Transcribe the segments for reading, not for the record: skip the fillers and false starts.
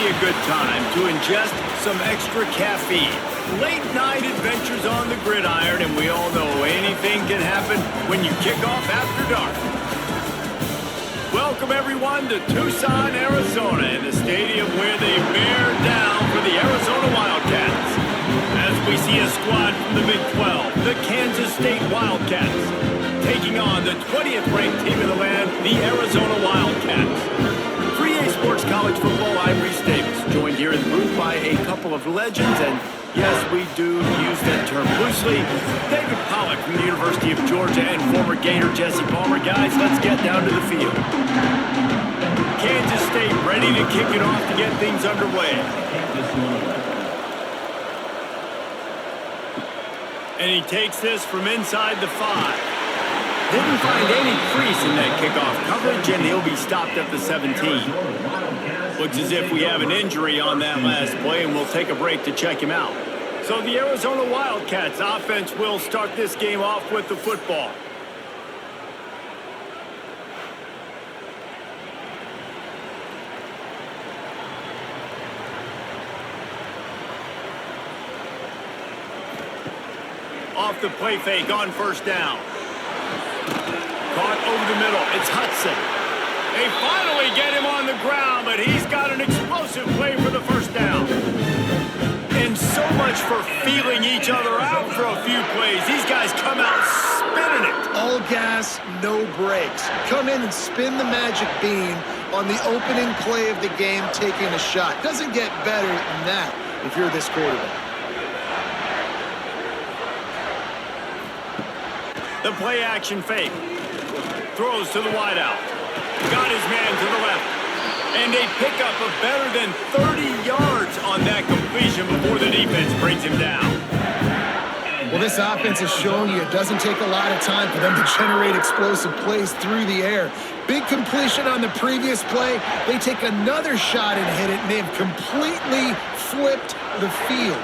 be a good time to ingest some extra caffeine. Late night adventures on the gridiron, and we all know anything can happen when you kick off after dark. Welcome everyone to Tucson, Arizona, in the stadium where they bear down for the Arizona Wildcats. As we see a squad from the Big 12, the Kansas State Wildcats, taking on the 20th ranked team in the land, the Arizona Wildcats. Sports College Football, I'm Reese Davis, joined here in the booth by a couple of legends, and yes, we do use that term loosely. David Pollack from the University of Georgia and former Gator Jesse Palmer. Guys, let's get down to the field. Kansas State ready to kick it off to get things underway. And he takes this from inside the 5. Didn't find any crease in that kickoff coverage, and he'll be stopped at the 17. Looks as if we have an injury on that last play, and we'll take a break to check him out. So the Arizona Wildcats offense will start this game off with the football. Off the play fake on first down. Caught over the middle. It's Hudson. They finally get him on the ground, but he's got an explosive play for the first down. And so much for feeling each other out for a few plays. These guys come out spinning it. All gas, no brakes. Come in and spin the magic bean on the opening play of the game, taking a shot. Doesn't get better than that if you're this quarterback. The play action fake. Throws to the wideout. Got his man to the left. And a pickup of better than 30 yards on that completion before the defense brings him down. Well, this offense is showing you it doesn't take a lot of time for them to generate explosive plays through the air. Big completion on the previous play. They take another shot and hit it, and they've completely flipped the field.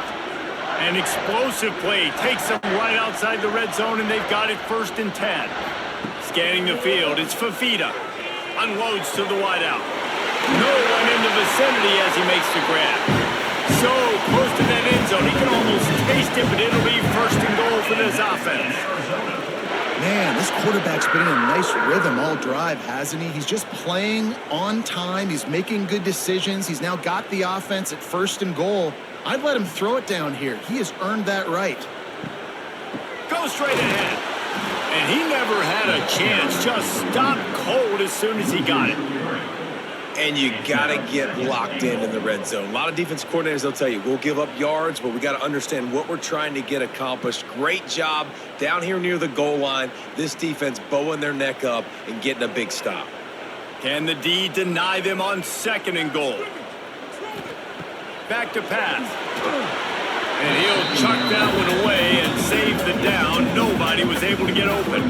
An explosive play takes them right outside the red zone, and they've got it 1st and 10. Scanning the field, it's Fafita. Unloads to the wideout. No one in the vicinity as he makes the grab. So close to that end zone, he can almost taste it, but it'll be 1st and goal for this offense. Man, this quarterback's been in a nice rhythm all drive, hasn't he? He's just playing on time. He's making good decisions. He's now got the offense at 1st and goal. I'd let him throw it down here. He has earned that right. Go straight ahead. And he never had a chance. Just stopped cold as soon as he got it. And you got to get locked in the red zone. A lot of defense coordinators, they'll tell you, we'll give up yards, but we got to understand what we're trying to get accomplished. Great job down here near the goal line. This defense bowing their neck up and getting a big stop. Can the D deny them on 2nd and goal? Back to pass. And he'll chuck that one away and save the down. Nobody was able to get open.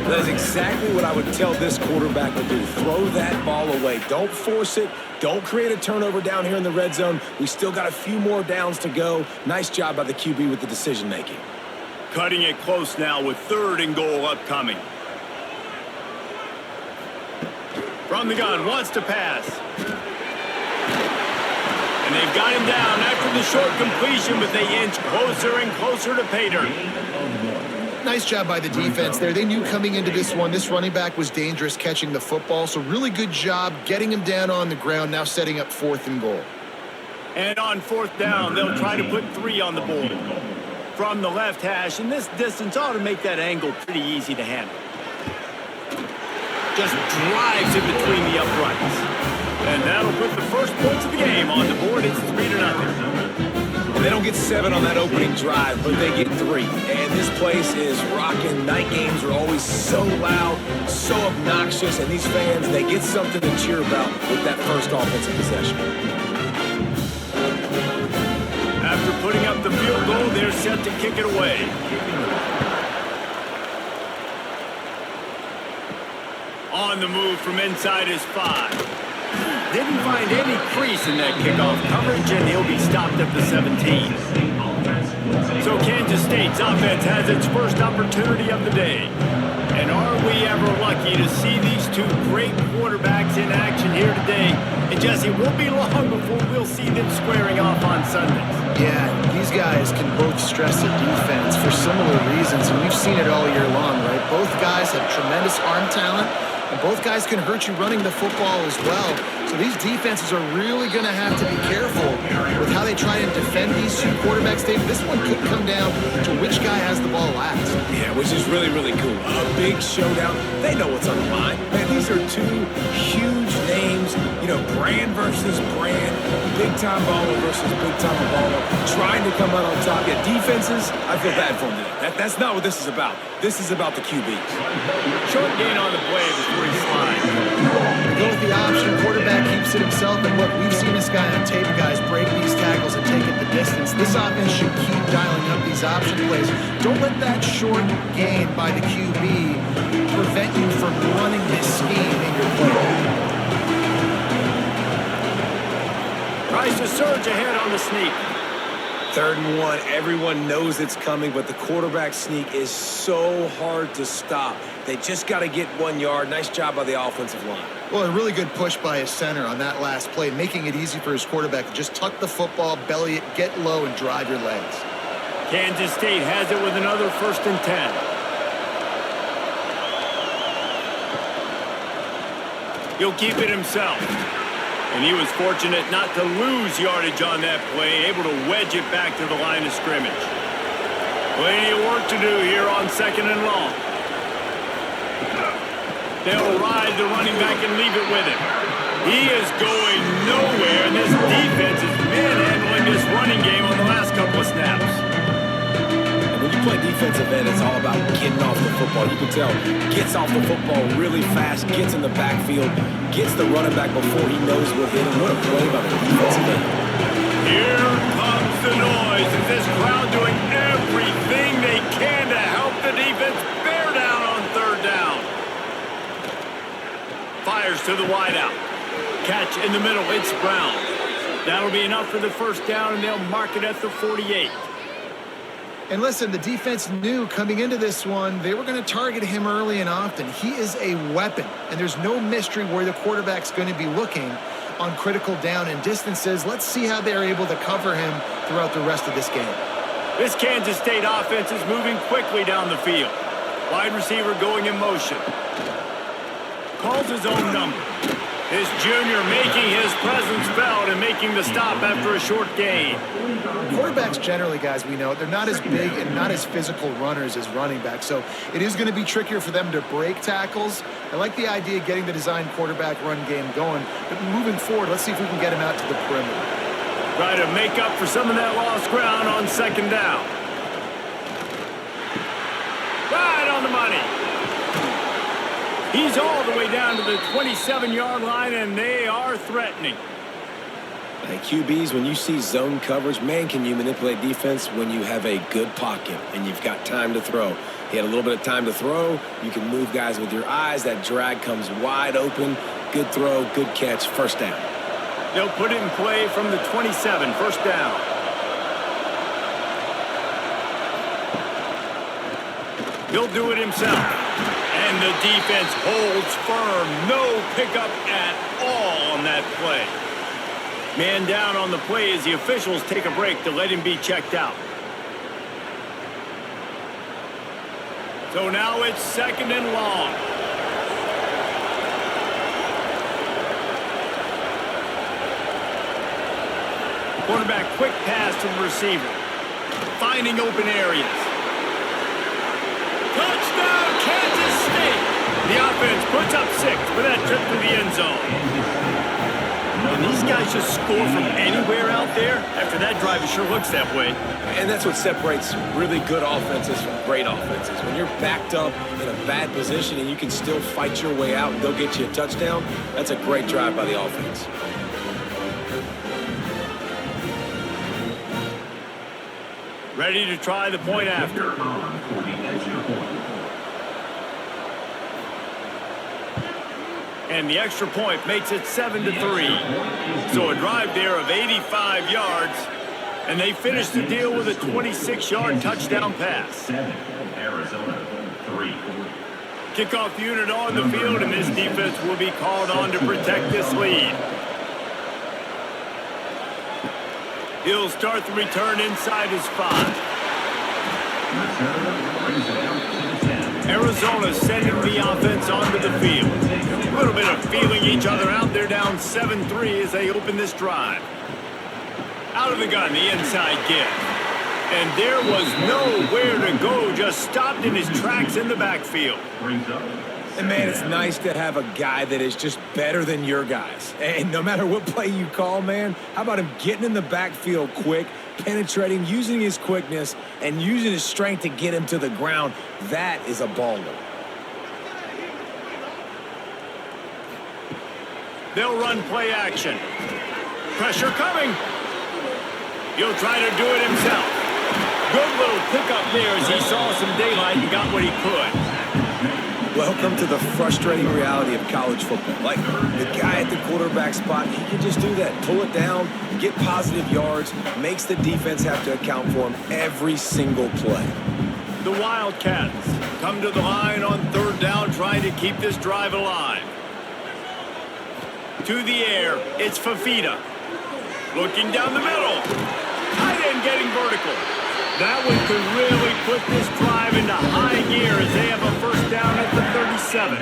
That is exactly what I would tell this quarterback to do. Throw that ball away. Don't force it. Don't create a turnover down here in the red zone. We still got a few more downs to go. Nice job by the QB with the decision-making. Cutting it close now with 3rd and goal upcoming. From the gun, wants to pass. And they've got him down after the short completion, but they inch closer and closer to pay dirt. Nice job by the defense there. They knew coming into this one, this running back was dangerous catching the football, so really good job getting him down on the ground, now setting up 4th and goal. And on 4th down, they'll try to put 3 on the board. From the left hash, and this distance ought to make that angle pretty easy to handle. Just drives it between the uprights. And that'll put the first points of the game on the board. It's 3-0. They don't get 7 on that opening drive, but they get 3. And this place is rocking. Night games are always so loud, so obnoxious, and these fans, they get something to cheer about with that first offensive possession. After putting up the field goal, they're set to kick it away. On the move from inside his 5. Didn't find any crease in that kickoff coverage, and he'll be stopped at the 17. So Kansas State's offense has its first opportunity of the day. And are we ever lucky to see these two great quarterbacks in action here today? And Jesse, it won't be long before we'll see them squaring off on Sundays. Yeah, these guys can both stress the defense for similar reasons, and we've seen it all year long, right? Both guys have tremendous arm talent, and both guys can hurt you running the football as well. So these defenses are really going to have to be careful with how they try and defend these two quarterbacks. Dave, this one could come down to which guy has the ball last. Yeah, which is really, really cool. A big showdown. They know what's on the line. Man, these are two huge names, you know, brand versus brand, big-time baller versus big-time baller, trying to come out on top. Yeah, defenses, I feel bad for them today. That's not what this is about. This is about the QBs. Short gain on the play before he slides. Go with the option. Quarterback keeps it himself. And look, we've seen this guy on tape, guys, break these tackles and take it the distance. This offense should keep dialing up these option plays. Don't let that short gain by the QB prevent you from running this scheme in your play. Tries to surge ahead on the sneak. 3rd and 1, everyone knows it's coming, but the quarterback sneak is so hard to stop. They just got to get 1 yard. Nice job by the offensive line. Well, a really good push by his center on that last play, making it easy for his quarterback to just tuck the football, belly it, get low, and drive your legs. Kansas State has it with another 1st and 10. He'll keep it himself. And he was fortunate not to lose yardage on that play, able to wedge it back to the line of scrimmage. Plenty of work to do here on 2nd and long. They'll ride the running back and leave it with him. He is going nowhere, and this defense is manhandling this running game on the last couple of snaps. When you play defensive end, it's all about getting off the football. You can tell, gets off the football really fast, gets in the backfield, gets the running back before he knows we're hitting. What a play by the defensive end. Here comes the noise. Is this crowd doing everything they can to help the defense bear down on 3rd down? Fires to the wideout. Catch in the middle. It's Brown. That'll be enough for the 1st down, and they'll mark it at the 48. And listen, the defense knew coming into this one, they were going to target him early and often. He is a weapon, and there's no mystery where the quarterback's going to be looking on critical down and distances. Let's see how they're able to cover him throughout the rest of this game. This Kansas State offense is moving quickly down the field. Wide receiver going in motion. Calls his own number. This junior making his presence felt and making the stop after a short gain. Quarterbacks generally, guys, we know, they're not as big and not as physical runners as running backs, so it is going to be trickier for them to break tackles. I like the idea of getting the design quarterback run game going, but moving forward, let's see if we can get him out to the perimeter. Try to make up for some of that lost ground on 2nd down. Right on the money. He's all the way down to the 27-yard line, and they are threatening. Hey, QBs, when you see zone coverage, man, can you manipulate defense when you have a good pocket and you've got time to throw. He had a little bit of time to throw. You can move guys with your eyes. That drag comes wide open. Good throw, good catch, 1st down. They'll put it in play from the 27, 1st down. He'll do it himself. And the defense holds firm. No pickup at all on that play. Man down on the play as the officials take a break to let him be checked out. So now it's 2nd and long. Quarterback quick pass to the receiver. Finding open areas. Touchdown, Kansas State! The offense puts up 6 for that trip to the end zone. And these guys just score from anywhere out there. After that drive, it sure looks that way. And that's what separates really good offenses from great offenses. When you're backed up in a bad position and you can still fight your way out and go get you a touchdown, that's a great drive by the offense. Ready to try the point after. And the extra point makes it 7-3. So a drive there of 85 yards And they finished the deal with a 26-yard touchdown pass. 7, Arizona, 3. Kickoff unit on the field, and this defense will be called on to protect this lead. He'll start the return inside his 5. Arizona sending the offense onto the field. A little bit of feeling each other out. They're down 7-3 as they open this drive. Out of the gun, the inside give. And there was nowhere to go, just stopped in his tracks in the backfield. And, man, it's nice to have a guy that is just better than your guys. And no matter what play you call, man, how about him getting in the backfield quick, penetrating, using his quickness, and using his strength to get him to the ground? That is a baller. They'll run play action. Pressure coming. He'll try to do it himself. Good little pickup there as he saw some daylight and got what he could. Welcome to the frustrating reality of college football. Like, the guy at the quarterback spot, he can just do that. Pull it down, get positive yards, makes the defense have to account for him every single play. The Wildcats come to the line on 3rd down, trying to keep this drive alive. To the air, it's Fafita. Looking down the middle. Tight end getting vertical. That one could really put this drive into high gear as they have a 1st down at the 37.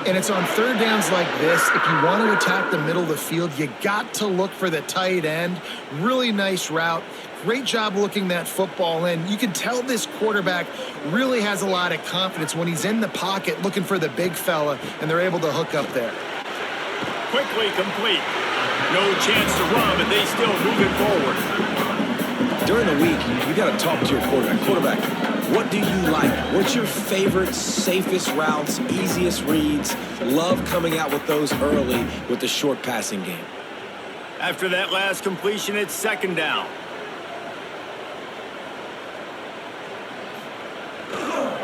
And it's on 3rd downs like this. If you want to attack the middle of the field, you got to look for the tight end. Really nice route. Great job looking that football in. You can tell this quarterback really has a lot of confidence when he's in the pocket looking for the big fella, and they're able to hook up there. Quickly complete. No chance to run, but they still move it forward. During the week, you got to talk to your quarterback. Quarterback, what do you like? What's your favorite, safest routes, easiest reads? Love coming out with those early with the short passing game. After that last completion, it's 2nd down.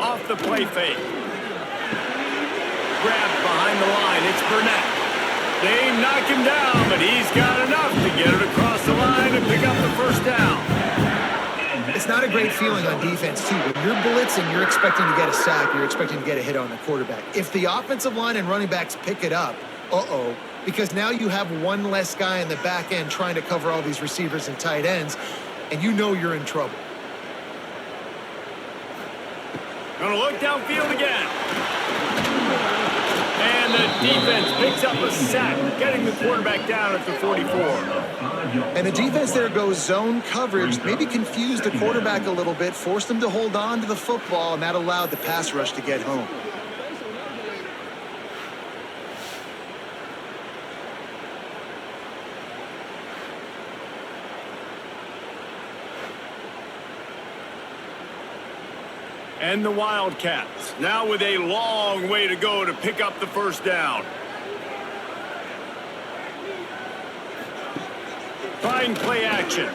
Off the play fake. Grabbed behind the line. It's Burnett. They knock him down, but he's got enough to get it across the line and pick up the 1st down. It's not a great feeling on defense, too. When you're blitzing, you're expecting to get a sack. You're expecting to get a hit on the quarterback. If the offensive line and running backs pick it up, because now you have one less guy in the back end trying to cover all these receivers and tight ends, and you know you're in trouble. Gonna look downfield again. And the defense picks up a sack, getting the quarterback down at the 44. And the defense there goes zone coverage, maybe confused the quarterback a little bit, forced him to hold on to the football, and that allowed the pass rush to get home. And the Wildcats, now with a long way to go to pick up the 1st down. Trying play action.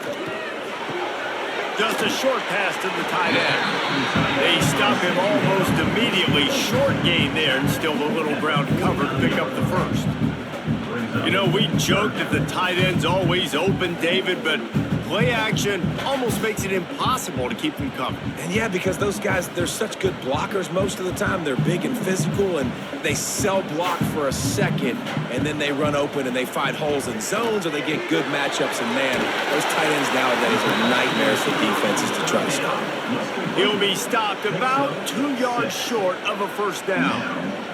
Just a short pass to the tight end. They stop him almost immediately. Short gain there, and still a little ground covered to pick up the 1st. You know, we joked that the tight end's always open, David, but play action almost makes it impossible to keep them covered. And yeah, because those guys, they're such good blockers most of the time. They're big and physical, and they sell block for a second, and then they run open and they find holes in zones, or they get good matchups. And man, those tight ends nowadays are nightmares for defenses to try to stop. He'll be stopped about 2 yards short of a 1st down.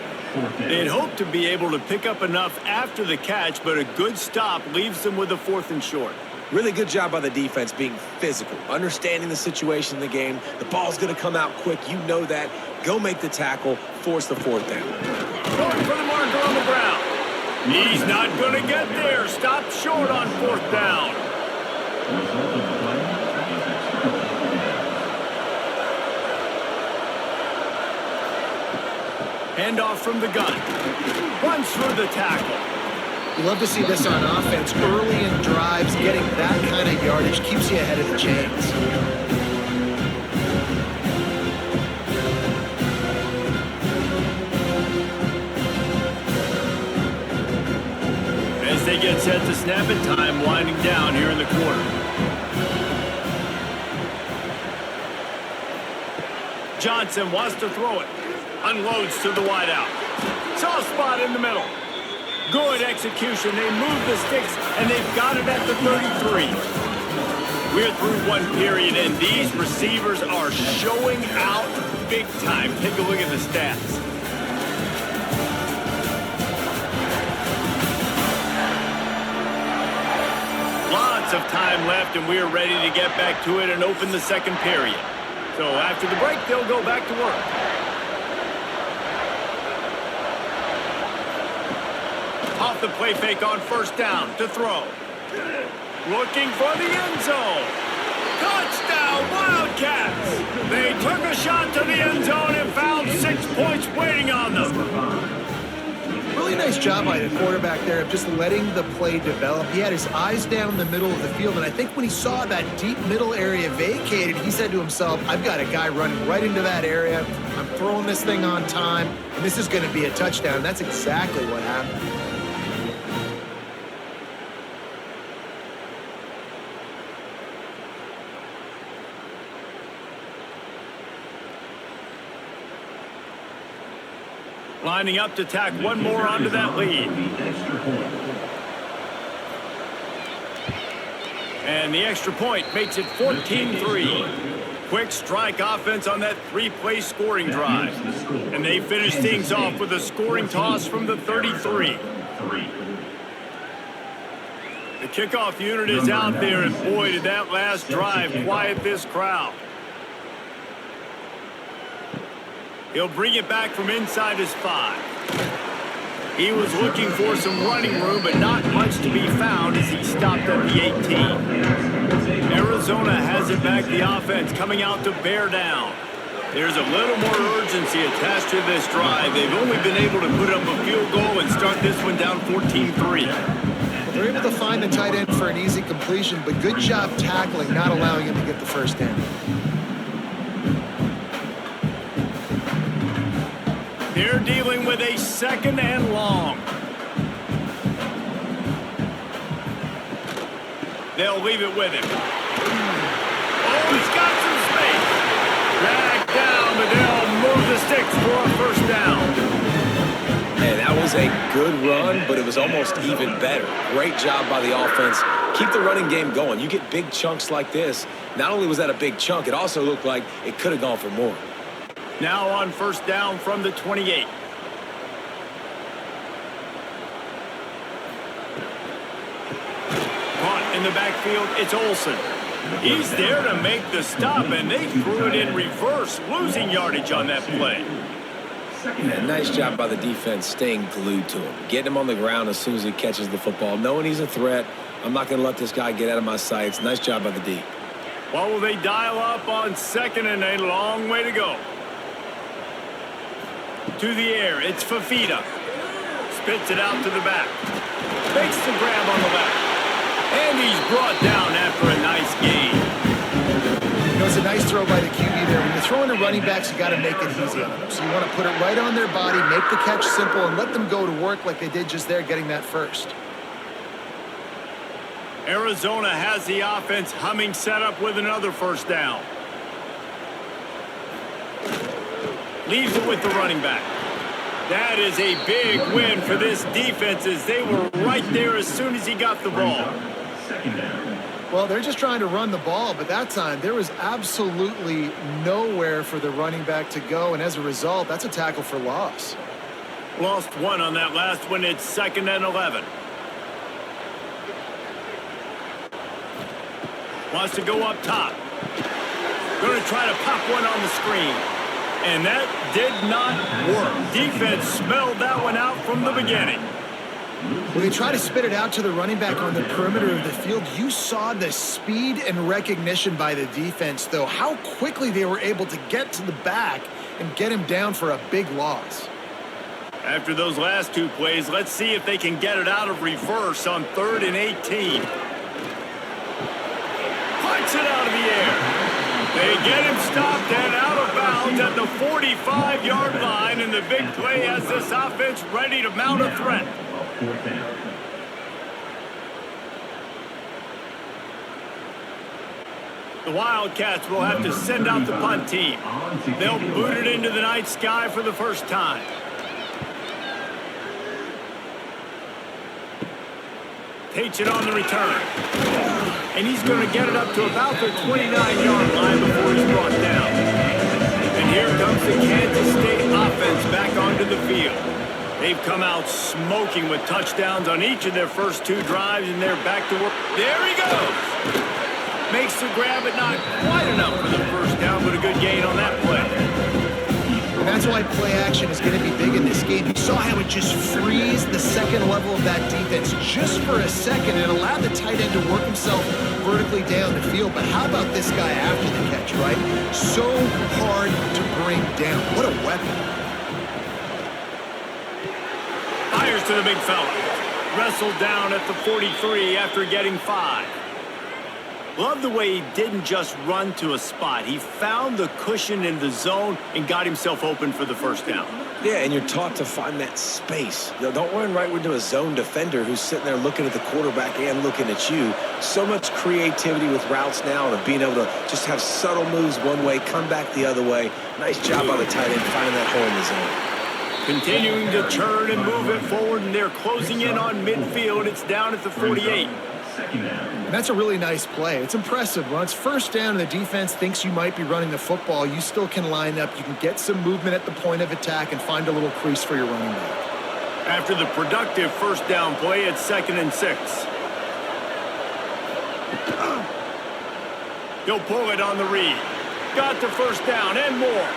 They'd hoped to be able to pick up enough after the catch, but a good stop leaves them with a 4th and short. Really good job by the defense being physical, understanding the situation in the game. The ball's going to come out quick. You know that. Go make the tackle, force the 4th down. Going for the marker on the ground. He's not going to get there. Stopped short on 4th down. Handoff from the gun. Runs through the tackle. You love to see this on offense. Early in drives, getting that kind of yardage keeps you ahead of the chains. As they get set to snap it, time winding down here in the quarter. Johnson wants to throw it. Unloads to the wideout. Soft spot in the middle. Good execution. They move the sticks, and they've got it at the 33. We're through one period, and these receivers are showing out big time. Take a look at the stats. Lots of time left, and we're ready to get back to it and open the second period. So after the break, they'll go back to work. Off the play fake on first down to throw. Looking for the end zone. Touchdown, Wildcats! They took a shot to the end zone and found 6 points waiting on them. Really nice job by the quarterback there of just letting the play develop. He had his eyes down the middle of the field, and I think when he saw that deep middle area vacated, he said to himself, I've got a guy running right into that area. I'm throwing this thing on time, and this is going to be a touchdown. That's exactly what happened. Lining up to tack one more onto that lead. And the extra point makes it 14-3. Quick strike offense on that three-play scoring drive. And they finish things off with a scoring toss from the 33. The kickoff unit is out there, and boy, did that last drive quiet this crowd. He'll bring it back from inside his 5. He was looking for some running room, but not much to be found as he stopped at the 18. Arizona has it back, the offense coming out to bear down. There's a little more urgency attached to this drive. They've only been able to put up a field goal and start this one down 14-3. They're able to find the tight end for an easy completion, but good job tackling, not allowing him to get the first down. They're dealing with a second and long. They'll leave it with him. Oh, he's got some space. Dragged down, but they'll move the sticks for a first down. Hey, that was a good run, but it was almost even better. Great job by the offense. Keep the running game going. You get big chunks like this. Not only was that a big chunk, it also looked like it could have gone for more. Now on first down from the 28. Caught in the backfield, it's Olsen. He's there to make the stop, and they threw it in reverse, losing yardage on that play. Yeah, nice job by the defense staying glued to him. Getting him on the ground as soon as he catches the football. Knowing he's a threat, I'm not going to let this guy get out of my sights. Nice job by the D. Well, will they dial up on second and a long way to go? To the air, it's Fafita. Spits it out to the back. Makes the grab on the left. And he's brought down after a nice gain. You know, it's a nice throw by the QB there. When you're throwing to running backs, you got to make it easy on them. So you want to put it right on their body, make the catch simple, and let them go to work like they did just there, getting that first. Arizona has the offense humming, set up with another first down. Leaves it with the running back. That is a big win for this defense as they were right there as soon as he got the ball. Well, they're just trying to run the ball, but that time there was absolutely nowhere for the running back to go, and as a result, that's a tackle for loss. Lost one on that last one. It's second and 11. Wants to go up top. Going to try to pop one on the screen. And that did not work. Defense smelled that one out from the beginning. When they try to spit it out to the running back on the perimeter of the field, you saw the speed and recognition by the defense, though, how quickly they were able to get to the back and get him down for a big loss. After those last two plays, let's see if they can get it out of reverse on 3rd and 18. Puts it out of the air. They get him stopped and out of bounds at the 45-yard line, and the big play has this offense ready to mount a threat. The Wildcats will have to send out the punt team. They'll boot it into the night sky for the first time. Takes it on the return. And he's going to get it up to about the 29-yard line before he's brought down. And here comes the Kansas State offense back onto the field. They've come out smoking with touchdowns on each of their first 2 drives, and they're back to work. There he goes! Makes the grab, but not quite enough for the first down, but a good gain on that play. And that's why play action is going to be big in this game. You saw how it just frees the second level of that defense just for a second and allowed the tight end to work himself vertically down the field. But how about this guy after the catch, right? So hard to bring down. What a weapon. Fires to the big fella. Wrestled down at the 43 after getting 5. Love the way he didn't just run to a spot. He found the cushion in the zone and got himself open for the first down. Yeah, and you're taught to find that space. Don't run right into a zone defender who's sitting there looking at the quarterback and looking at you. So much creativity with routes now and being able to just have subtle moves one way, come back the other way. Nice job by the tight end finding that hole in the zone. Continuing to turn and move it forward, and they're closing in on midfield. It's down at the 48. And that's a really nice play. It's impressive. When it's first down and the defense thinks you might be running the football, you still can line up. You can get some movement at the point of attack and find a little crease for your running back. After the productive first down play, it's 2nd and 6. He'll pull it on the read. Got the first down and more.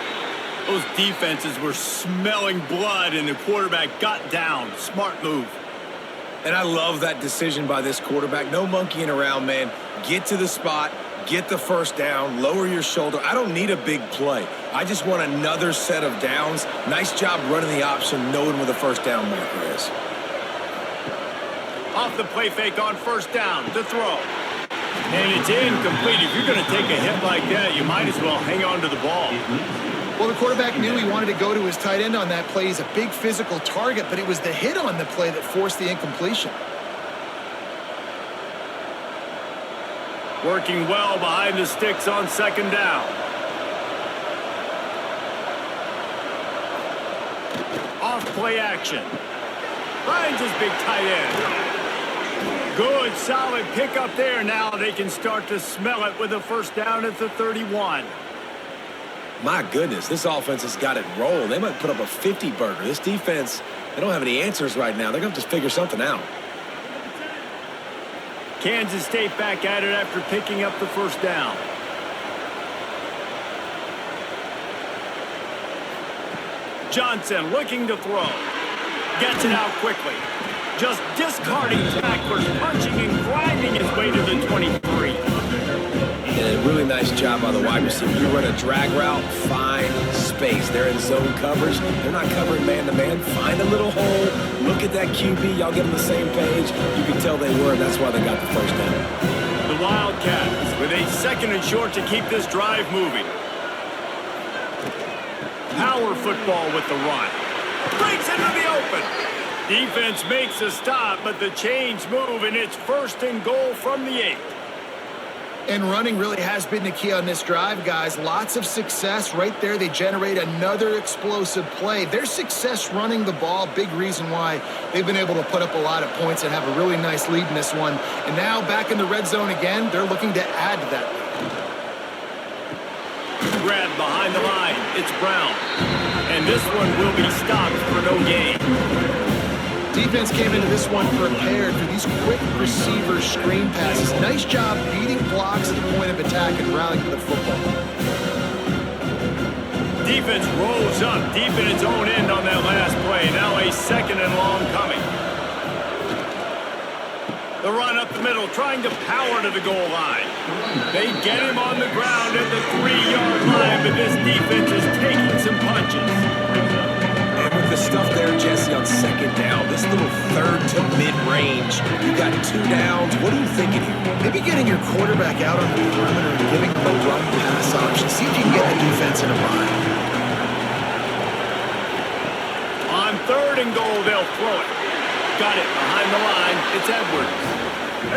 Those defenses were smelling blood, and the quarterback got down. Smart move. And I love that decision by this quarterback. No monkeying around, man. Get to the spot, get the first down, lower your shoulder. I don't need a big play. I just want another set of downs. Nice job running the option, knowing where the first down marker is. Off the play fake on first down to throw. And it's incomplete. If you're going to take a hit like that, you might as well hang on to the ball. Well, the quarterback knew he wanted to go to his tight end on that play. He's a big physical target, but it was the hit on the play that forced the incompletion. Working well behind the sticks on 2nd down. Off play action. Finds his big tight end. Good, solid pickup there. Now they can start to smell it with a first down at the 31. My goodness, this offense has got it rolling. They might put up a 50-burger. This defense, they don't have any answers right now. They're going to have to figure something out. Kansas State back at it after picking up the first down. Johnson looking to throw. Gets it out quickly. Just discarding tacklers, punching and grinding his way to the 23. And a really nice job by the wide receiver. You run a drag route, find space. They're in zone coverage. They're not covering man-to-man. Find a little hole. Look at that QB. Y'all get on the same page. You can tell they were, and that's why they got the first down. The Wildcats with a 2nd and short to keep this drive moving. Power football with the run. Breaks into the open. Defense makes a stop, but the chains move, and it's 1st and goal from the 8. And running really has been the key on this drive, guys. Lots of success right there. They generate another explosive play. Their success running the ball, big reason why they've been able to put up a lot of points and have a really nice lead in this one. And now back in the red zone again, they're looking to add to that lead. Grab behind the line. It's Brown. And this one will be stopped for no gain. Defense came into this one prepared for these quick receiver screen passes. Nice job beating blocks at the point of attack and rallying to the football. Defense rolls up deep in its own end on that last play. Now a 2nd and long coming. The run up the middle, trying to power to the goal line. They get him on the ground at the 3-yard line, but this defense is taking some punches. The stuff there, Jesse, on 2nd down. This little 3rd to mid-range. You got 2 downs. What are you thinking here? Maybe getting your quarterback out on the perimeter and giving him a run-pass option. See if you can get the defense in a bind. On 3rd and goal, they'll throw it. Got it behind the line. It's Edwards.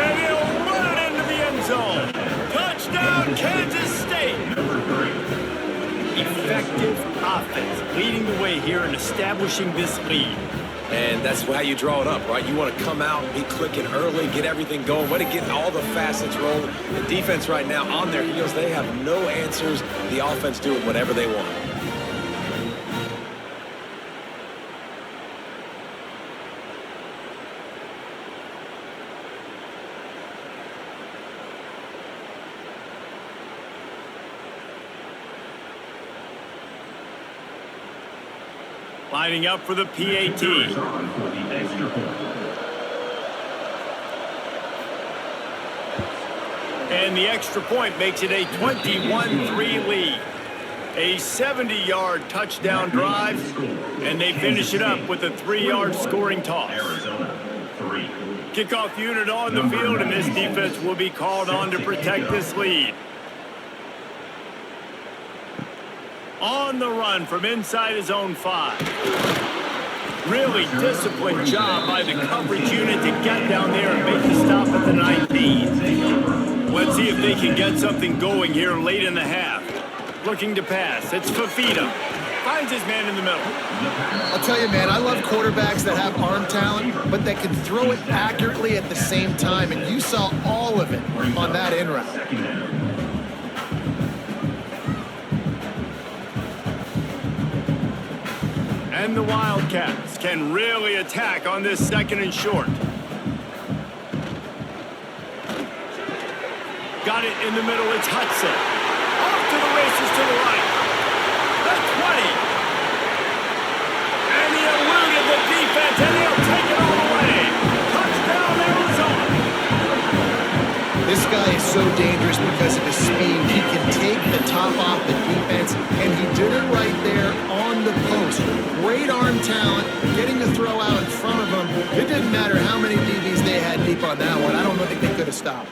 And he'll run it into the end zone. Touchdown, Kansas State. Number 3. Effective offense leading the way here and establishing this lead. And that's how you draw it up, right? You want to come out, be clicking early, get everything going, want to get all the facets rolling. The defense right now on their heels, they have no answers. The offense doing whatever they want. Lining up for the PAT. Is on for the extra point. And the extra point makes it a 21-3 lead. A 70-yard touchdown drive, and they finish it up with a 3-yard scoring toss. Arizona 3. Kickoff unit on the field, and this defense will be called on to protect this lead. On the run from inside his own 5. Really disciplined job by the coverage unit to get down there and make the stop at the 19. Let's see if they can get something going here late in the half. Looking to pass. It's Fafita. Finds his man in the middle. I'll tell you, man, I love quarterbacks that have arm talent, but that can throw it accurately at the same time, and you saw all of it on that in route. And the Wildcats can really attack on this 2nd and short. Got it in the middle, it's Hudson. Off to the races to the right. The 20. And he eluded the defense, and he'll take it all the way. Touchdown, Arizona. This guy is so dangerous because of his speed. He can take the top off the defense, and he did it right there on the post. Great arm talent, getting the throw out in front of him. It didn't matter how many DBs they had deep on that one. I don't think they could have stopped.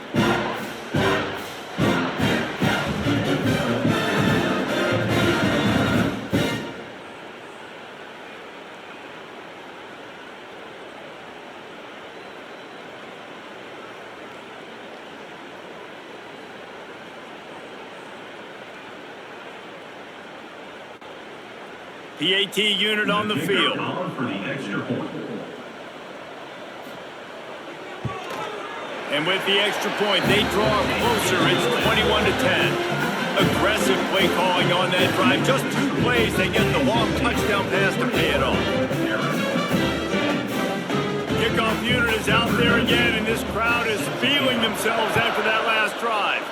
PAT unit on the field. For the extra point. And with the extra point, they draw closer. It's 21-10. Aggressive play calling on that drive. Just 2 plays, they get the long touchdown pass to pay it off. Kickoff unit is out there again, and this crowd is feeling themselves after that last drive.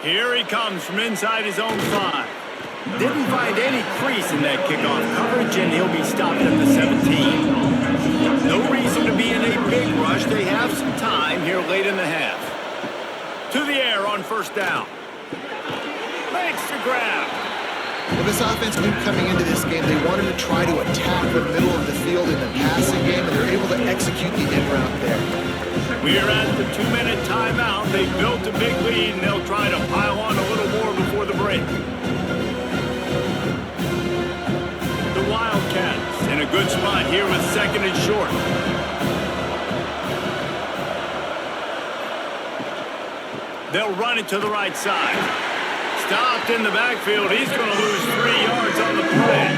Here he comes from inside his own 5. Didn't find any crease in that kickoff coverage, and he'll be stopped at the 17. No reason to be in a big rush. They have some time here late in the half. To the air on 1st down. Makes the grab. Well, this offense knew coming into this game they wanted to try to attack the middle of the field in the passing game, and they're able to execute the in route there. We are at the 2-minute timeout. They built a big lead, and they'll try to pile on a little more before the break. The Wildcats in a good spot here with 2nd and short. They'll run it to the right side. Stopped in the backfield. He's going to lose 3 yards on the play.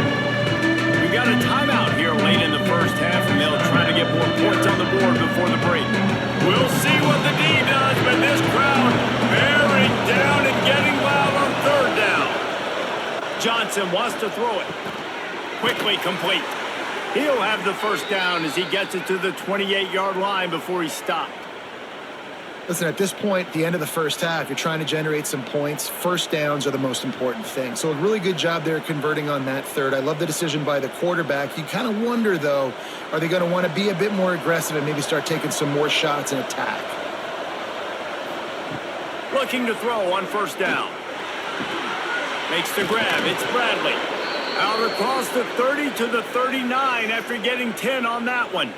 We've got a timeout here late in the first half, and they'll try to get more points on the board before the break. We'll see what the D does, but this crowd bearing down and getting loud on 3rd down. Johnson wants to throw it. Quickly complete. He'll have the 1st down as he gets it to the 28-yard line before he's stopped. Listen, at this point, the end of the first half, you're trying to generate some points. 1st downs are the most important thing. So a really good job there converting on that 3rd. I love the decision by the quarterback. You kind of wonder, though, are they going to want to be a bit more aggressive and maybe start taking some more shots and attack? Looking to throw on 1st down. Makes the grab. It's Bradley. Out across the 30 to the 39 after getting 10 on that one.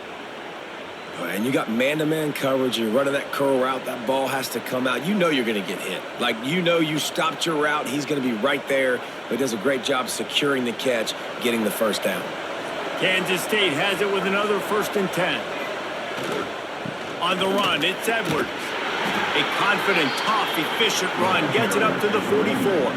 And you got man-to-man coverage. You're running that curl route. That ball has to come out. You know you're going to get hit. Like, you know you stopped your route. He's going to be right there. But he does a great job securing the catch, getting the 1st down. Kansas State has it with another 1st and 10. On the run, it's Edwards. A confident, tough, efficient run gets it up to the 44.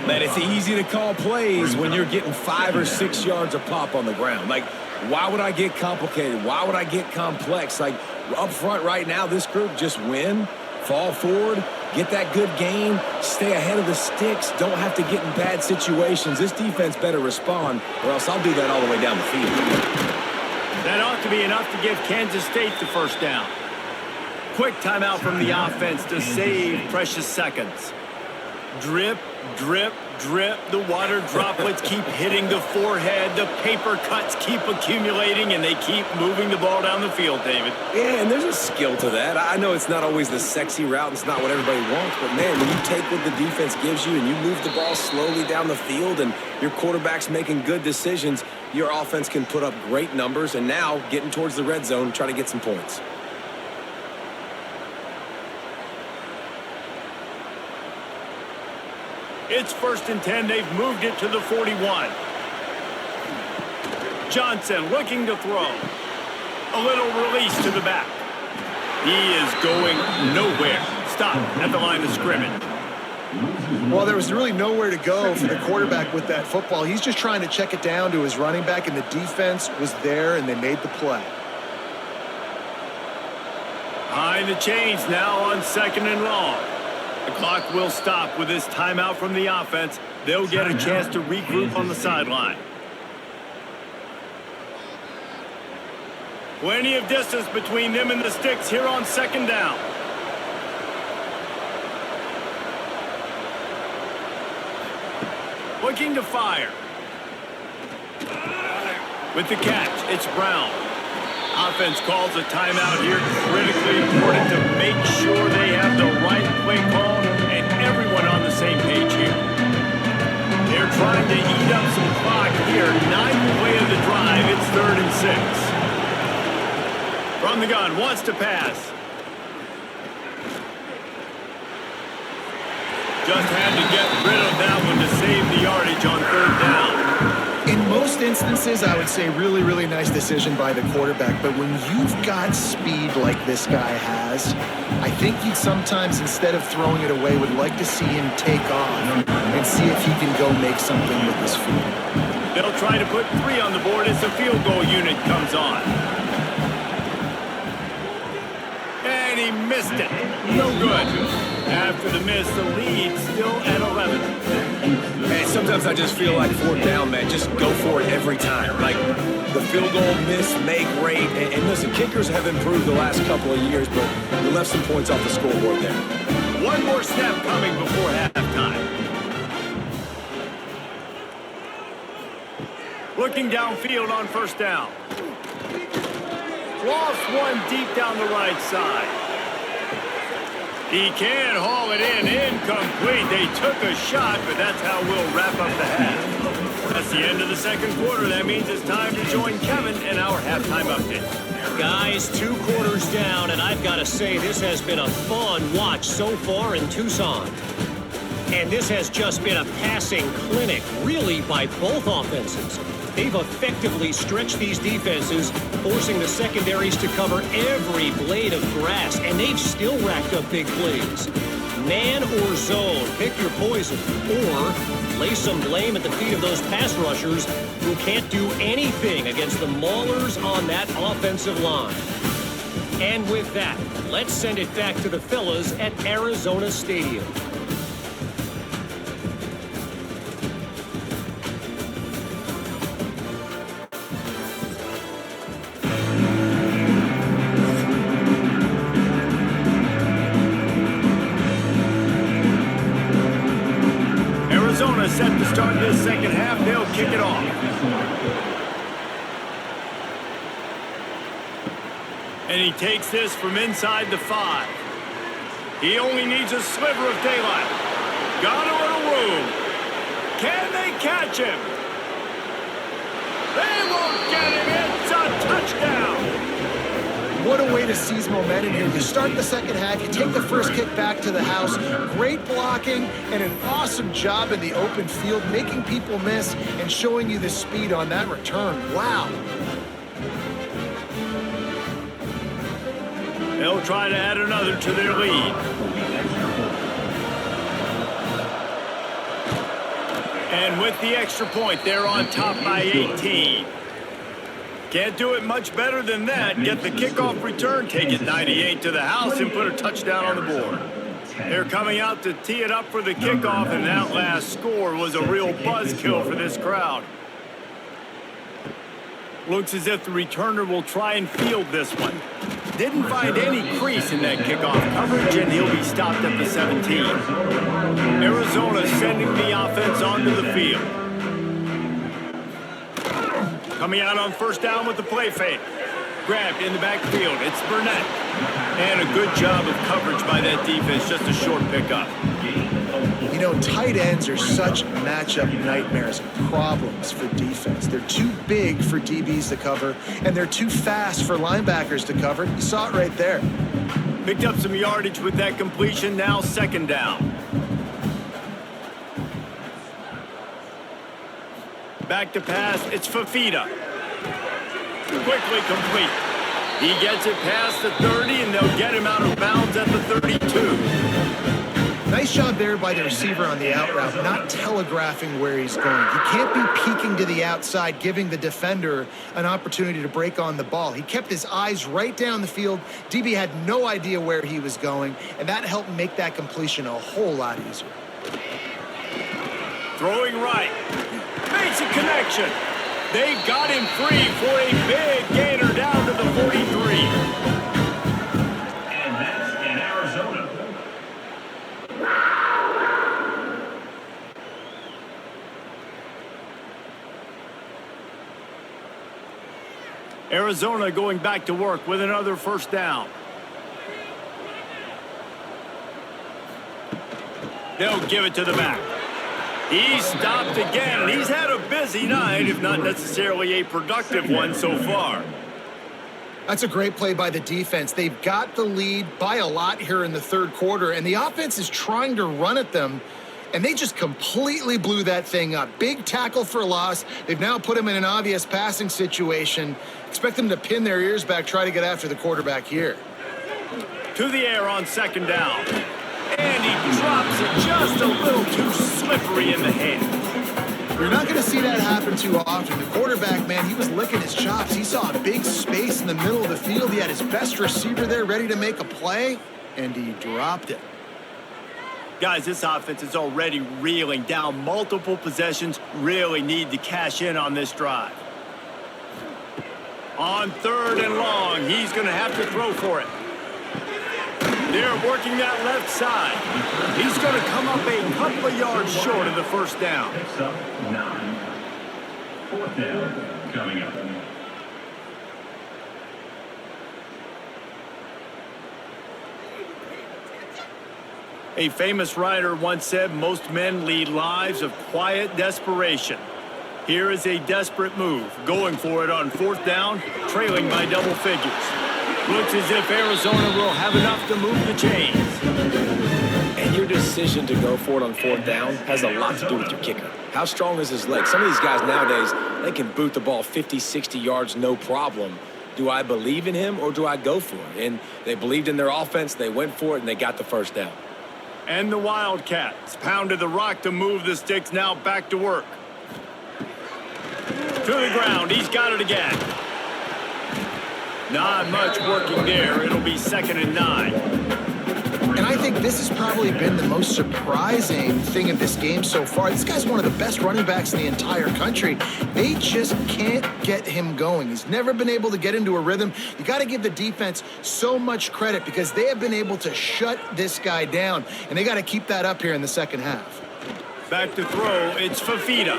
Man, it's easy to call plays when you're getting 5 or 6 yards of pop on the ground. Like, why would I get complicated? Why would I get complex? Like, up front right now, this group just win, fall forward, get that good gain, stay ahead of the sticks, don't have to get in bad situations. This defense better respond, or else I'll do that all the way down the field. That ought to be enough to give Kansas State the first down. Quick timeout from the offense to save precious seconds. Drip, drip, drip. The water droplets keep hitting the forehead. The paper cuts keep accumulating, and they keep moving the ball down the field, David. Yeah, and there's a skill to that. I know it's not always the sexy route. It's not what everybody wants. But, man, when you take what the defense gives you and you move the ball slowly down the field and your quarterback's making good decisions, your offense can put up great numbers. And now getting towards the red zone, try to get some points. It's 1st and 10. They've moved it to the 41. Johnson looking to throw. A little release to the back. He is going nowhere. Stop at the line of scrimmage. Well, there was really nowhere to go for the quarterback with that football. He's just trying to check it down to his running back, and the defense was there, and they made the play. Behind the chains now on 2nd and long. The clock will stop with this timeout from the offense. They'll get a chance to regroup on the sideline. Plenty of distance between them and the sticks here on 2nd down. Looking to fire. With the catch, it's Brown. Offense calls a timeout here. Critically important to make sure they have the right play call and everyone on the same page here. They're trying to eat up some clock here. 9th play of the drive. It's 3rd and 6. From the gun, wants to pass. Just had to get rid of that one to save the yardage on 3rd down. In most instances, I would say really, really nice decision by the quarterback. But when you've got speed like this guy has, I think you sometimes, instead of throwing it away, would like to see him take off and see if he can go make something with his feet. They'll try to put 3 on the board as the field goal unit comes on. And he missed it. No good. After the miss, the lead still at 11. Man, sometimes I just feel like 4th down, man. Just go for it every time. Like, the field goal miss, make rate. And listen, kickers have improved the last couple of years, but you left some points off the scoreboard there. One more snap coming before halftime. Looking downfield on 1st down. Lost one deep down the right side. He can haul it in. Incomplete. They took a shot, but that's how we'll wrap up the half. That's the end of the 2nd quarter. That means it's time to join Kevin in our halftime update. Guys, 2 quarters down, and I've got to say this has been a fun watch so far in Tucson. And this has just been a passing clinic, really, by both offenses. They've effectively stretched these defenses, forcing the secondaries to cover every blade of grass, and they've still racked up big plays. Man or zone, pick your poison, or lay some blame at the feet of those pass rushers who can't do anything against the maulers on that offensive line. And with that, let's send it back to the fellas at Arizona Stadium. Arizona set to start this 2nd half. They'll kick it off. And he takes this from inside the 5. He only needs a sliver of daylight. Got a little room. Can they catch him? They won't get him. It's a touchdown. What a way to seize momentum here. You start the 2nd half, you take the first kick back to the house. Great blocking and an awesome job in the open field, making people miss and showing you the speed on that return. Wow. They'll try to add another to their lead. And with the extra point, they're on top by 18. Can't do it much better than that. Get the kickoff return, take it 98 to the house, and put a touchdown on the board. They're coming out to tee it up for the kickoff, and that last score was a real buzzkill for this crowd. Looks as if the returner will try and field this one. Didn't find any crease in that kickoff coverage, and he'll be stopped at the 17. Arizona sending the offense onto the field. Coming out on first down with the play fake. Grabbed in the backfield. It's Burnett. And a good job of coverage by that defense. Just a short pickup. You know, tight ends are such matchup nightmares and problems for defense. They're too big for DBs to cover, and they're too fast for linebackers to cover. You saw it right there. Picked up some yardage with that completion. Now second down. Back to pass. It's Fafita. Quickly complete. He gets it past the 30, and they'll get him out of bounds at the 32. Nice job there by the receiver on the out route, not telegraphing where he's going. He can't be peeking to the outside, giving the defender an opportunity to break on the ball. He kept his eyes right down the field. DB had no idea where he was going, and that helped make that completion a whole lot easier. Throwing right. Makes a connection. They got him free for a big gainer down to the 43. And that's in Arizona. Arizona going back to work with another first down. They'll give it to the back. He's stopped again, and he's had a busy night, if not necessarily a productive one so far. That's a great play by the defense. They've got the lead by a lot here in the third quarter, and the offense is trying to run at them, and they just completely blew that thing up. Big tackle for loss. They've now put him in an obvious passing situation. Expect them to pin their ears back, try to get after the quarterback here. To the air on second down. And he drops it just a little too slippery in the hands. You're not going to see that happen too often. The quarterback, man, he was licking his chops. He saw a big space in the middle of the field. He had his best receiver there ready to make a play, and he dropped it. Guys, this offense is already reeling down multiple possessions. Really need to cash in on this drive. On third and long, he's going to have to throw for it. They're working that left side. He's going to come up a couple of yards short of the first down. Picks up 9. Fourth down coming up. A famous writer once said, most men lead lives of quiet desperation. Here is a desperate move, going for it on fourth down, trailing by double figures. Looks as if Arizona will have enough to move the chains. And your decision to go for it on fourth down has a lot to do with your kicker. How strong is his leg? Some of these guys nowadays, they can boot the ball 50, 60 yards, no problem. Do I believe in him or do I go for it? And they believed in their offense, they went for it, and they got the first down. And the Wildcats pounded the rock to move the sticks, now back to work. To the ground, he's got it again. Not much working there. It'll be 2nd and 9. And I think this has probably been the most surprising thing of this game so far. This guy's one of the best running backs in the entire country. They just can't get him going. He's never been able to get into a rhythm. You got to give the defense so much credit because they have been able to shut this guy down, and they got to keep that up here in the second half. Back to throw. It's Fafita.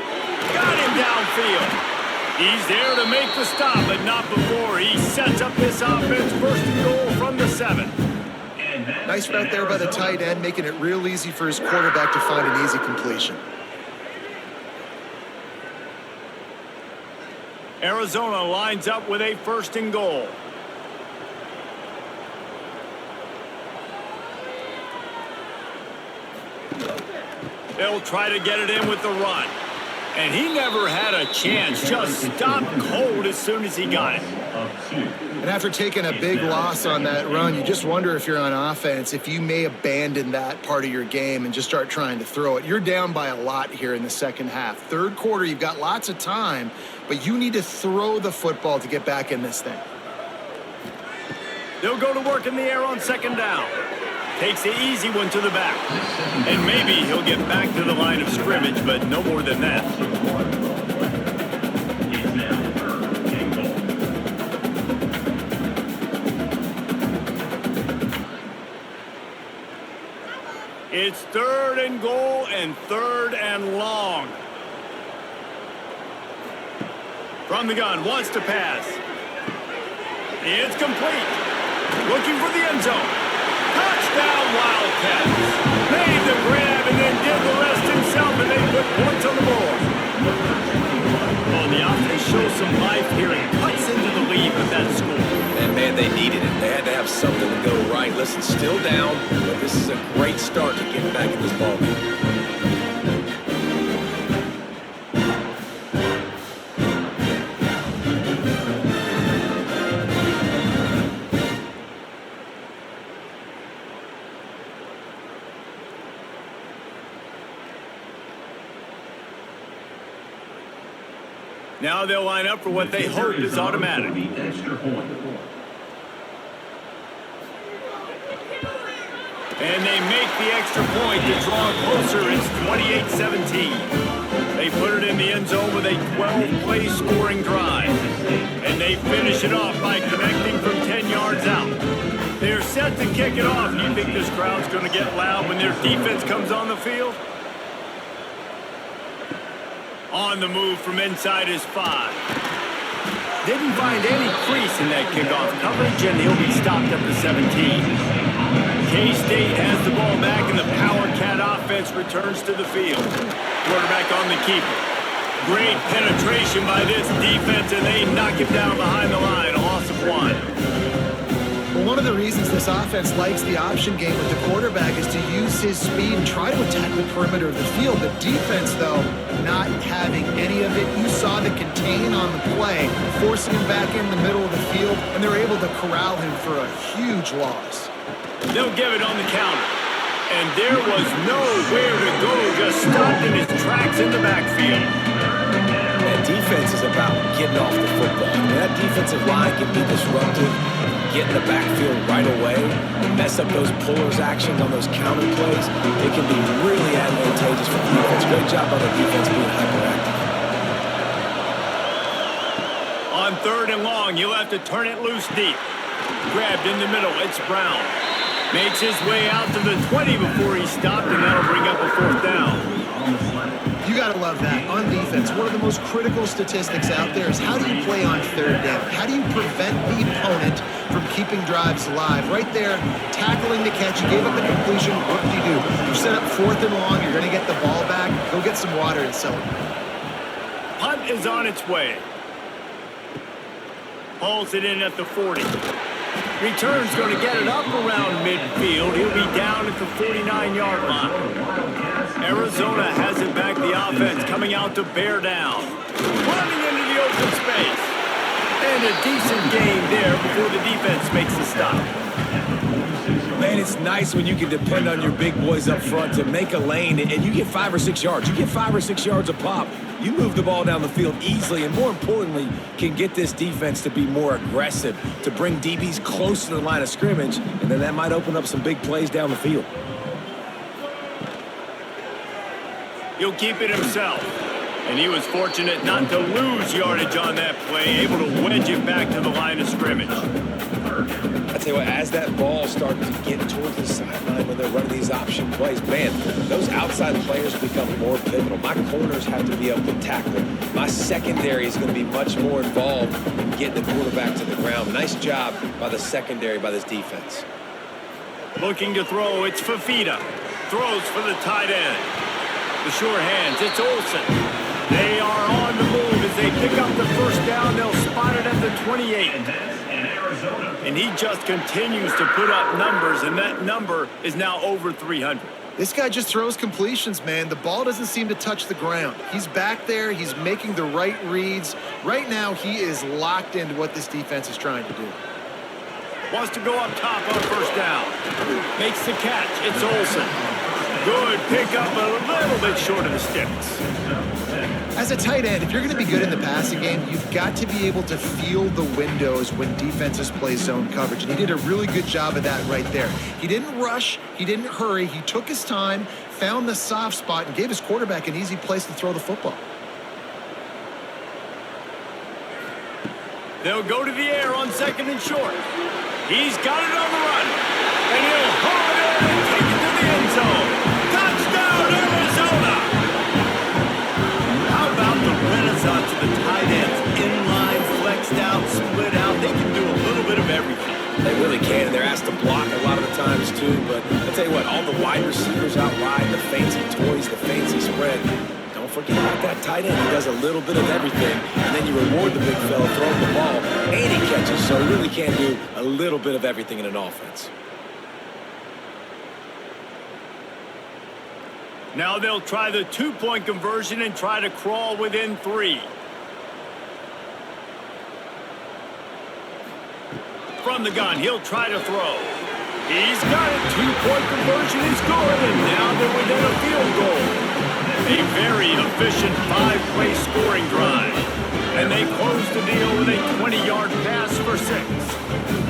Got him downfield. He's there to make the stop, but not before. He sets up this offense, first and goal from the 7. Nice route there by the tight end, making it real easy for his quarterback to find an easy completion. Arizona lines up with a first and goal. They'll try to get it in with the run. And he never had a chance. Just stopped cold as soon as he got it. And after taking a big loss on that run, you just wonder if you're on offense, if you may abandon that part of your game and just start trying to throw it. You're down by a lot here in the second half. Third quarter, you've got lots of time, but you need to throw the football to get back in this thing. They'll go to work in the air on second down. Takes the easy one to the back. And maybe he'll get back to the line of scrimmage, but no more than that. It's 3rd and goal and 3rd and long. From the gun, wants to pass. It's complete. Looking for the end zone. Touchdown, Wildcats. Made the grab and then did the rest himself, and they put points on the board. Oh, the offense shows some life here and cuts into the lead with that score. And, man, they needed it. They had to have something to go right. Listen, still down, but this is a great start to getting back in this ballgame. Now they'll line up for what they hope is automatic. And they make the extra point to draw closer. It's 28-17. They put it in the end zone with a 12-play scoring drive. And they finish it off by connecting from 10 yards out. They're set to kick it off. Do you think this crowd's going to get loud when their defense comes on the field? On the move from inside his 5. Didn't find any crease in that kickoff coverage, and he'll be stopped at the 17. K-State has the ball back, and the Power Cat offense returns to the field. Quarterback on the keeper. Great penetration by this defense, and they knock him down behind the line. A loss of 1. Well, one of the reasons this offense likes the option game with the quarterback is to use his speed and try to attack the perimeter of the field. The defense, though, not having any of it. You saw the contain on the play, forcing him back in the middle of the field, and they're able to corral him for a huge loss. They'll give it on the counter. And there was nowhere to go, just stopped in his tracks in the backfield. And defense is about getting off the football. That defensive line can be disruptive, get in the backfield right away, mess up those pullers actions on those counter plays. It can be really advantageous for the defense. Great job by the defense being hyperactive. On 3rd and long, you'll have to turn it loose deep. Grabbed in the middle, it's Brown. Makes his way out to the 20 before he stopped, and that'll bring up a 4th down. You got to love that. On defense, one of the most critical statistics out there is how do you play on 3rd down? How do you prevent the opponent from keeping drives alive? Right there, tackling the catch, you gave up the completion, what do? You set up 4th and long, you're going to get the ball back, go get some water and celebrate. Punt is on its way. Hauls it in at the 40. Return's going to get it up around midfield. He'll be down at the 49-yard line. Arizona has it back. The offense coming out to bear down. Running into the open space. And a decent game there before the defense makes the stop. Man, it's nice when you can depend on your big boys up front to make a lane, and you get 5 or 6 yards. You get 5 or 6 yards a pop. You move the ball down the field easily, and more importantly, can get this defense to be more aggressive, to bring DBs close to the line of scrimmage, and then that might open up some big plays down the field. He'll keep it himself. And he was fortunate not to lose yardage on that play, able to wedge it back to the line of scrimmage. I tell you what, as that ball starts to get towards the sideline when they're running these option plays, man, those outside players become more pivotal. My corners have to be able to tackle. My secondary is going to be much more involved in getting the quarterback to the ground. Nice job by the secondary, by this defense. Looking to throw, it's Fafita. Throws for the tight end. The sure hands, it's Olsen. They are on the move as they pick up the 1st down. They'll spot it at the 28. And he just continues to put up numbers, and that number is now over 300. This guy just throws completions, man. The ball doesn't seem to touch the ground. He's back there. He's making the right reads. Right now, he is locked into what this defense is trying to do. Wants to go up top on first down. Makes the catch. It's Olsen. Good pickup, but a little bit short of the sticks. As a tight end, if you're going to be good in the passing game, you've got to be able to feel the windows when defenses play zone coverage. And he did a really good job of that right there. He didn't rush. He didn't hurry. He took his time, found the soft spot, and gave his quarterback an easy place to throw the football. They'll go to the air on second and short. He's got it on the run. And he'll haul it in and take it to the end zone. Touchdown, Arizona! How about the renaissance of the tight ends? Inline, flexed out, split out. They can do a little bit of everything. They really can. They're asked to block a lot of the times, too. But I'll tell you what, all the wide receivers out wide, the fancy toys, the fancy spread, don't forget about that tight end. He does a little bit of everything, and then you reward the big fella throwing the ball, and he catches, so he really can do a little bit of everything in an offense. Now they'll try the two-point conversion and try to crawl within 3. From the gun, he'll try to throw. He's got it. Two-point conversion is good, and now they're within a field goal. A very efficient 5-play scoring drive. And they close the deal with a 20-yard pass for 6.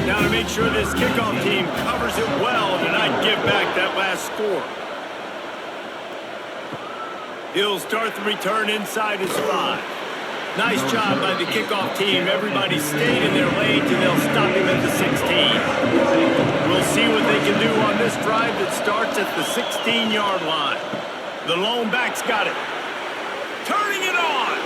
Now to make sure this kickoff team covers it well to not give back that last score. He'll start the return inside his 5. Nice job by the kickoff team. Everybody stayed in their lane till they'll stop him at the 16. We'll see what they can do on this drive that starts at the 16-yard line. The lone back's got it. Turning it on.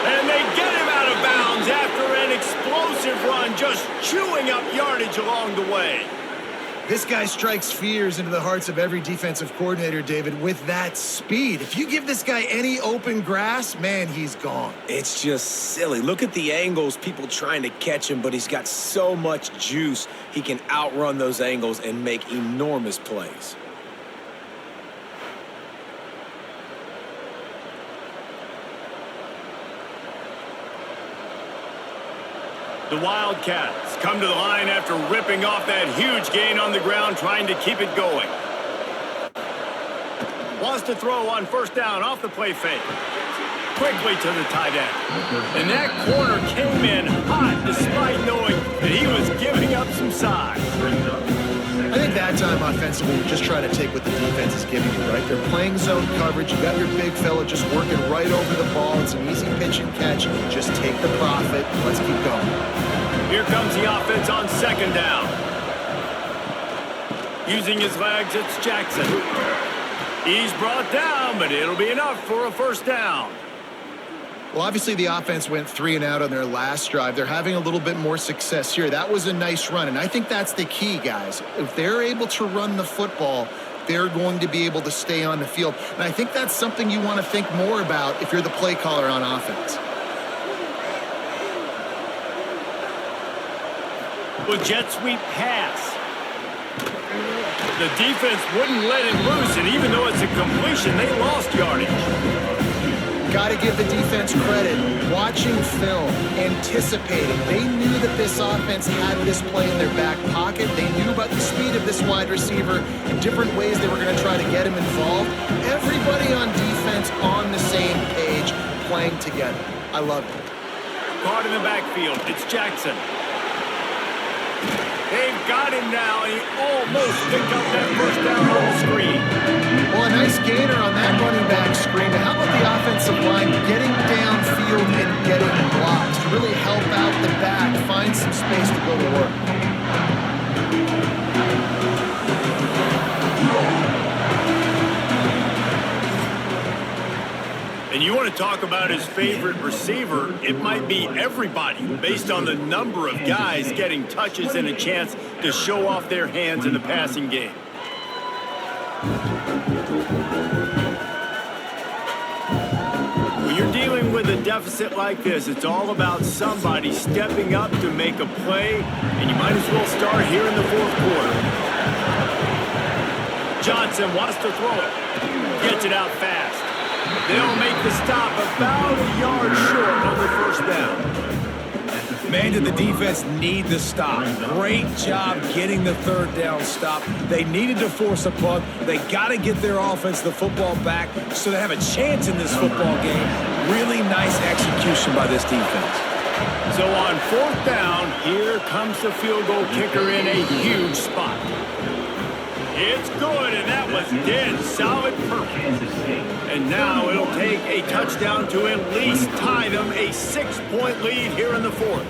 And they get him out of bounds after an explosive run, just chewing up yardage along the way. This guy strikes fears into the hearts of every defensive coordinator, David, with that speed. If you give this guy any open grass, man, he's gone. It's just silly. Look at the angles, people trying to catch him, but he's got so much juice. He can outrun those angles and make enormous plays. The Wildcats come to the line after ripping off that huge gain on the ground, trying to keep it going. Wants to throw on first down off the play fake. Quickly to the tight end. And that corner came in hot despite knowing that he was giving up some size. I think that time offensively, you just try to take what the defense is giving you, right? They're playing zone coverage. You got your big fella just working right over the ball. It's an easy pitch and catch. Just take the profit. Let's keep going. Here comes the offense on second down. Using his legs, it's Jackson. He's brought down, but it'll be enough for a first down. Well, obviously the offense went 3 and out on their last drive. They're having a little bit more success here. That was a nice run, and I think that's the key, guys. If they're able to run the football, they're going to be able to stay on the field. And I think that's something you want to think more about if you're the play caller on offense. Well, jet sweep pass. The defense wouldn't let him loose, and even though it's a completion, they lost yardage. Got to give the defense credit. Watching film, anticipating. They knew that this offense had this play in their back pocket. They knew about the speed of this wide receiver and different ways they were going to try to get him involved. Everybody on defense on the same page, playing together. I love it. Caught in the backfield. It's Jackson. They've got him now, and he almost picked up that first down on the screen. Well, a nice gainer on that running back screen. But how about the offensive line getting downfield and getting blocks to really help out the back, find some space to go to work? And you want to talk about his favorite receiver, it might be everybody based on the number of guys getting touches and a chance to show off their hands in the passing game. When you're dealing with a deficit like this, it's all about somebody stepping up to make a play, and you might as well start here in the fourth quarter. Johnson wants to throw it. Gets it out fast. They'll make the stop about a yard short on the first down. Man, did the defense need the stop. Great job getting the third down stop. They needed to force a punt. They got to get their offense the football back so they have a chance in this football game. Really nice execution by this defense. So on fourth down, here comes the field goal kicker in a huge spot. It's good, and that was dead solid perfect. And now it'll take a touchdown to at least tie them a 6-point lead here in the fourth.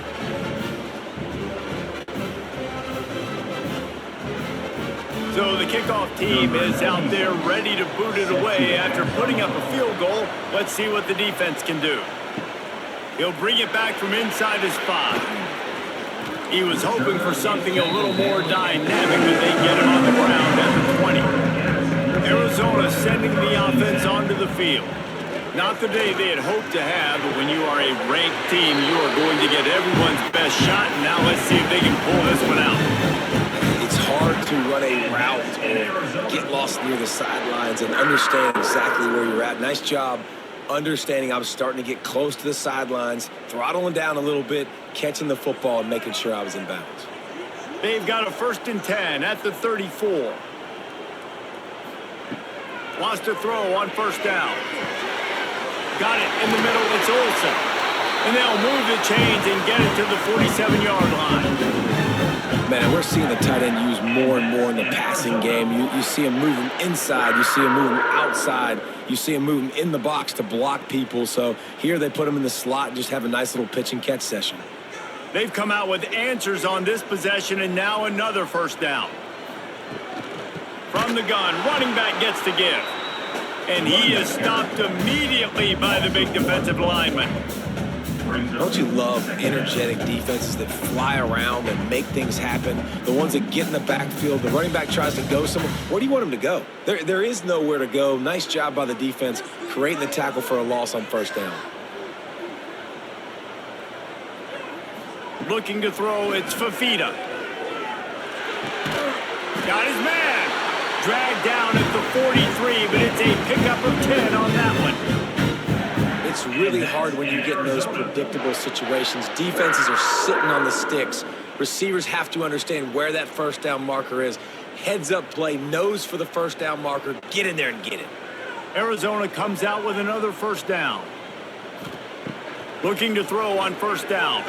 So the kickoff team is out there ready to boot it away after putting up a field goal. Let's see what the defense can do. He'll bring it back from inside his 5. He was hoping for something a little more dynamic, but they get him on the ground at the 20. Arizona sending the offense onto the field. Not the day they had hoped to have, but when you are a ranked team, you are going to get everyone's best shot. And now let's see if they can pull this one out. It's hard to run a route or get lost near the sidelines and understand exactly where you're at. Nice job understanding I was starting to get close to the sidelines, throttling down a little bit, catching the football and making sure I was in bounds. They've got a 1st and 10 at the 34. Wants to throw on first down. Got it in the middle. It's Olsen. And they'll move the chains and get it to the 47-yard line. Man, we're seeing the tight end used more and more in the passing game. You see him moving inside. You see him moving outside. You see him moving in the box to block people. So here they put him in the slot and just have a nice little pitch and catch session. They've come out with answers on this possession, and now another first down. From the gun, running back gets to give. And he is stopped immediately by the big defensive lineman. Don't you love energetic defenses that fly around and make things happen? The ones that get in the backfield, the running back tries to go somewhere. Where do you want him to go? There is nowhere to go. Nice job by the defense creating the tackle for a loss on first down. Looking to throw, it's Fafita. Got his man. Dragged down at the 43, but it's a pickup of 10 on that one. It's really hard when you get in those predictable situations. Defenses are sitting on the sticks. Receivers have to understand where that first down marker is. Heads up play, nose for the first down marker. Get in there and get it. Arizona comes out with another first down. Looking to throw on first down.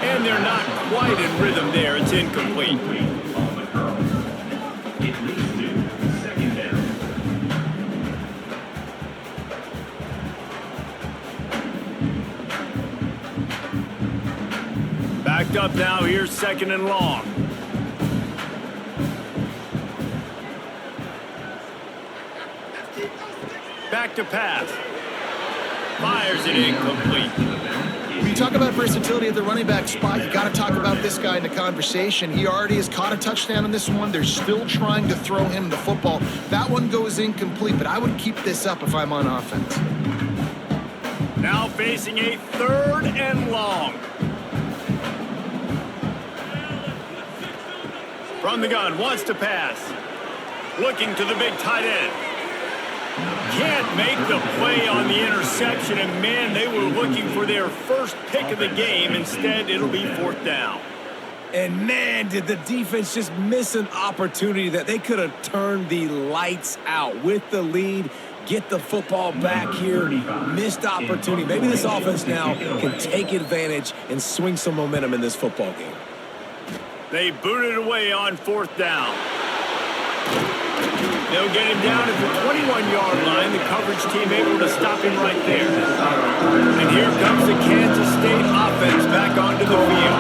And they're not quite in rhythm there. It's incomplete. Backed up now, here's 2nd and long. Back to pass. Fires it incomplete. When you talk about versatility at the running back spot, you got to talk about this guy in the conversation. He already has caught a touchdown in this one. They're still trying to throw him the football. That one goes incomplete, but I would keep this up if I'm on offense. Now facing a 3rd and long. From the gun, wants to pass. Looking to the big tight end. Can't make the play on the interception, and man, they were looking for their first pick of the game. Instead, it'll be 4th down. And man, did the defense just miss an opportunity that they could have turned the lights out with the lead. Get the football back here. Missed opportunity. Maybe this offense now can take advantage and swing some momentum in this football game. They booted away on 4th down. They'll get him down at the 21-yard line. The coverage team able to stop him right there. And here comes the Kansas State offense back onto the field.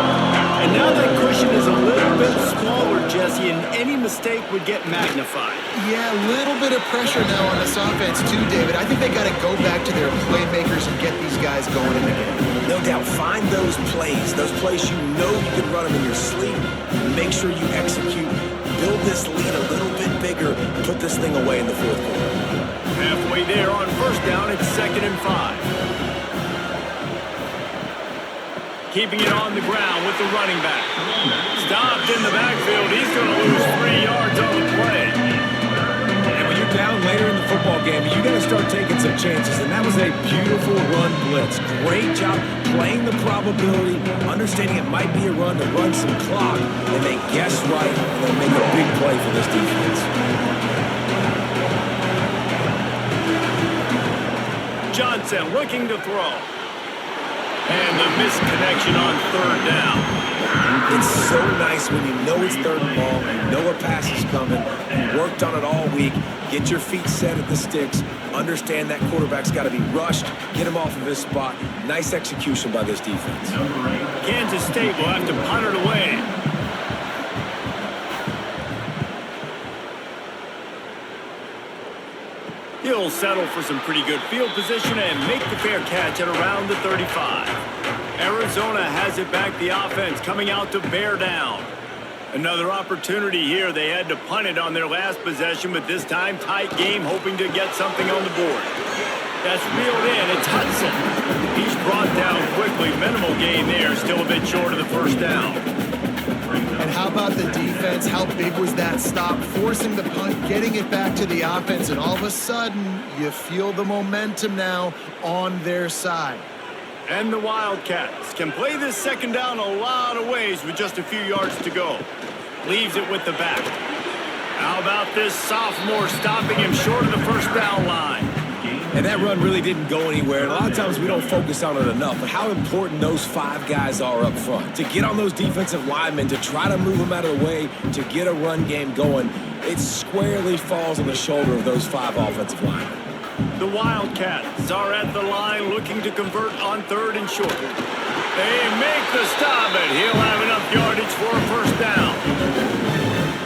And now that cushion is a little bit smaller, Jesse, and any mistake would get magnified. Yeah, a little bit of pressure now on this offense too, David. I think they got to go back to their playmakers and get these guys going in the game. No doubt, find those plays you know you can run them in your sleep. Make sure you execute. build this lead a little bit bigger, put this thing away in the fourth quarter. Halfway there on first down, it's 2nd and 5. Keeping it on the ground with the running back. Stopped in the backfield. He's going to lose 3 yards on the play. And when you're down later in the football game, you got to start taking some chances. And that was a beautiful run blitz. Great job playing the probability, understanding it might be a run to run some clock, and they guess right, and they make a big play for this defense. Johnson looking to throw. And the missed connection on 3rd down. It's so nice when you know it's 3rd and long, you know a pass is coming, you worked on it all week, get your feet set at the sticks, understand that quarterback's got to be rushed, get him off of his spot. Nice execution by this defense. Kansas State will have to punt it away. He'll settle for some pretty good field position and make the fair catch at around the 35. Arizona has it back, the offense coming out to bear down. Another opportunity here. They had to punt it on their last possession, but this time tight game, hoping to get something on the board. That's reeled in. It's Hudson. He's brought down quickly. Minimal gain there. Still a bit short of the first down. And how about the defense? How big was that stop? Forcing the punt, getting it back to the offense, and all of a sudden, you feel the momentum now on their side. And the Wildcats can play this 2nd down a lot of ways with just a few yards to go. Leaves it with the back. How about this sophomore stopping him short of the first down line? And that run really didn't go anywhere. And a lot of times we don't focus on it enough, but how important those 5 guys are up front. To get on those defensive linemen, to try to move them out of the way, to get a run game going, it squarely falls on the shoulder of those 5 offensive linemen. The Wildcats are at the line looking to convert on 3rd and short. They make the stop, and he'll have enough yardage for a first down.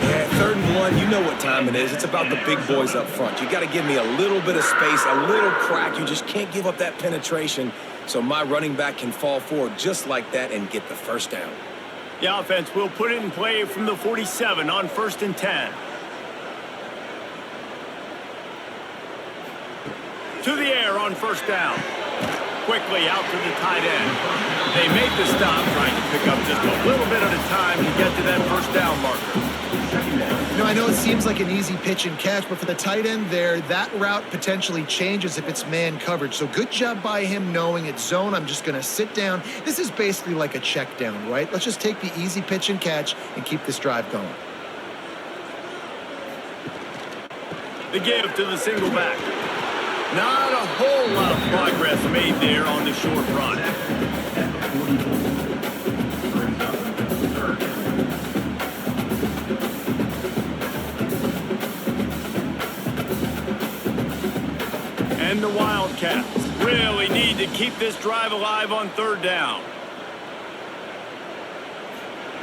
Yeah, 3rd and 1, you know what time it is. It's about the big boys up front. You got to give me a little bit of space, a little crack. You just can't give up that penetration, so my running back can fall forward just like that and get the first down. The offense will put it in play from the 47 on 1st and 10. To the air on first down. Quickly out to the tight end. They make the stop, trying to pick up just a little bit at a time to get to that first down marker. You know, I know it seems like an easy pitch and catch, but for the tight end there, that route potentially changes if it's man coverage. So good job by him knowing it's zone. I'm just going to sit down. This is basically like a check down, right? Let's just take the easy pitch and catch and keep this drive going. The give to the single back. Not a whole lot of progress made there on the short run. And the Wildcats really need to keep this drive alive on 3rd down.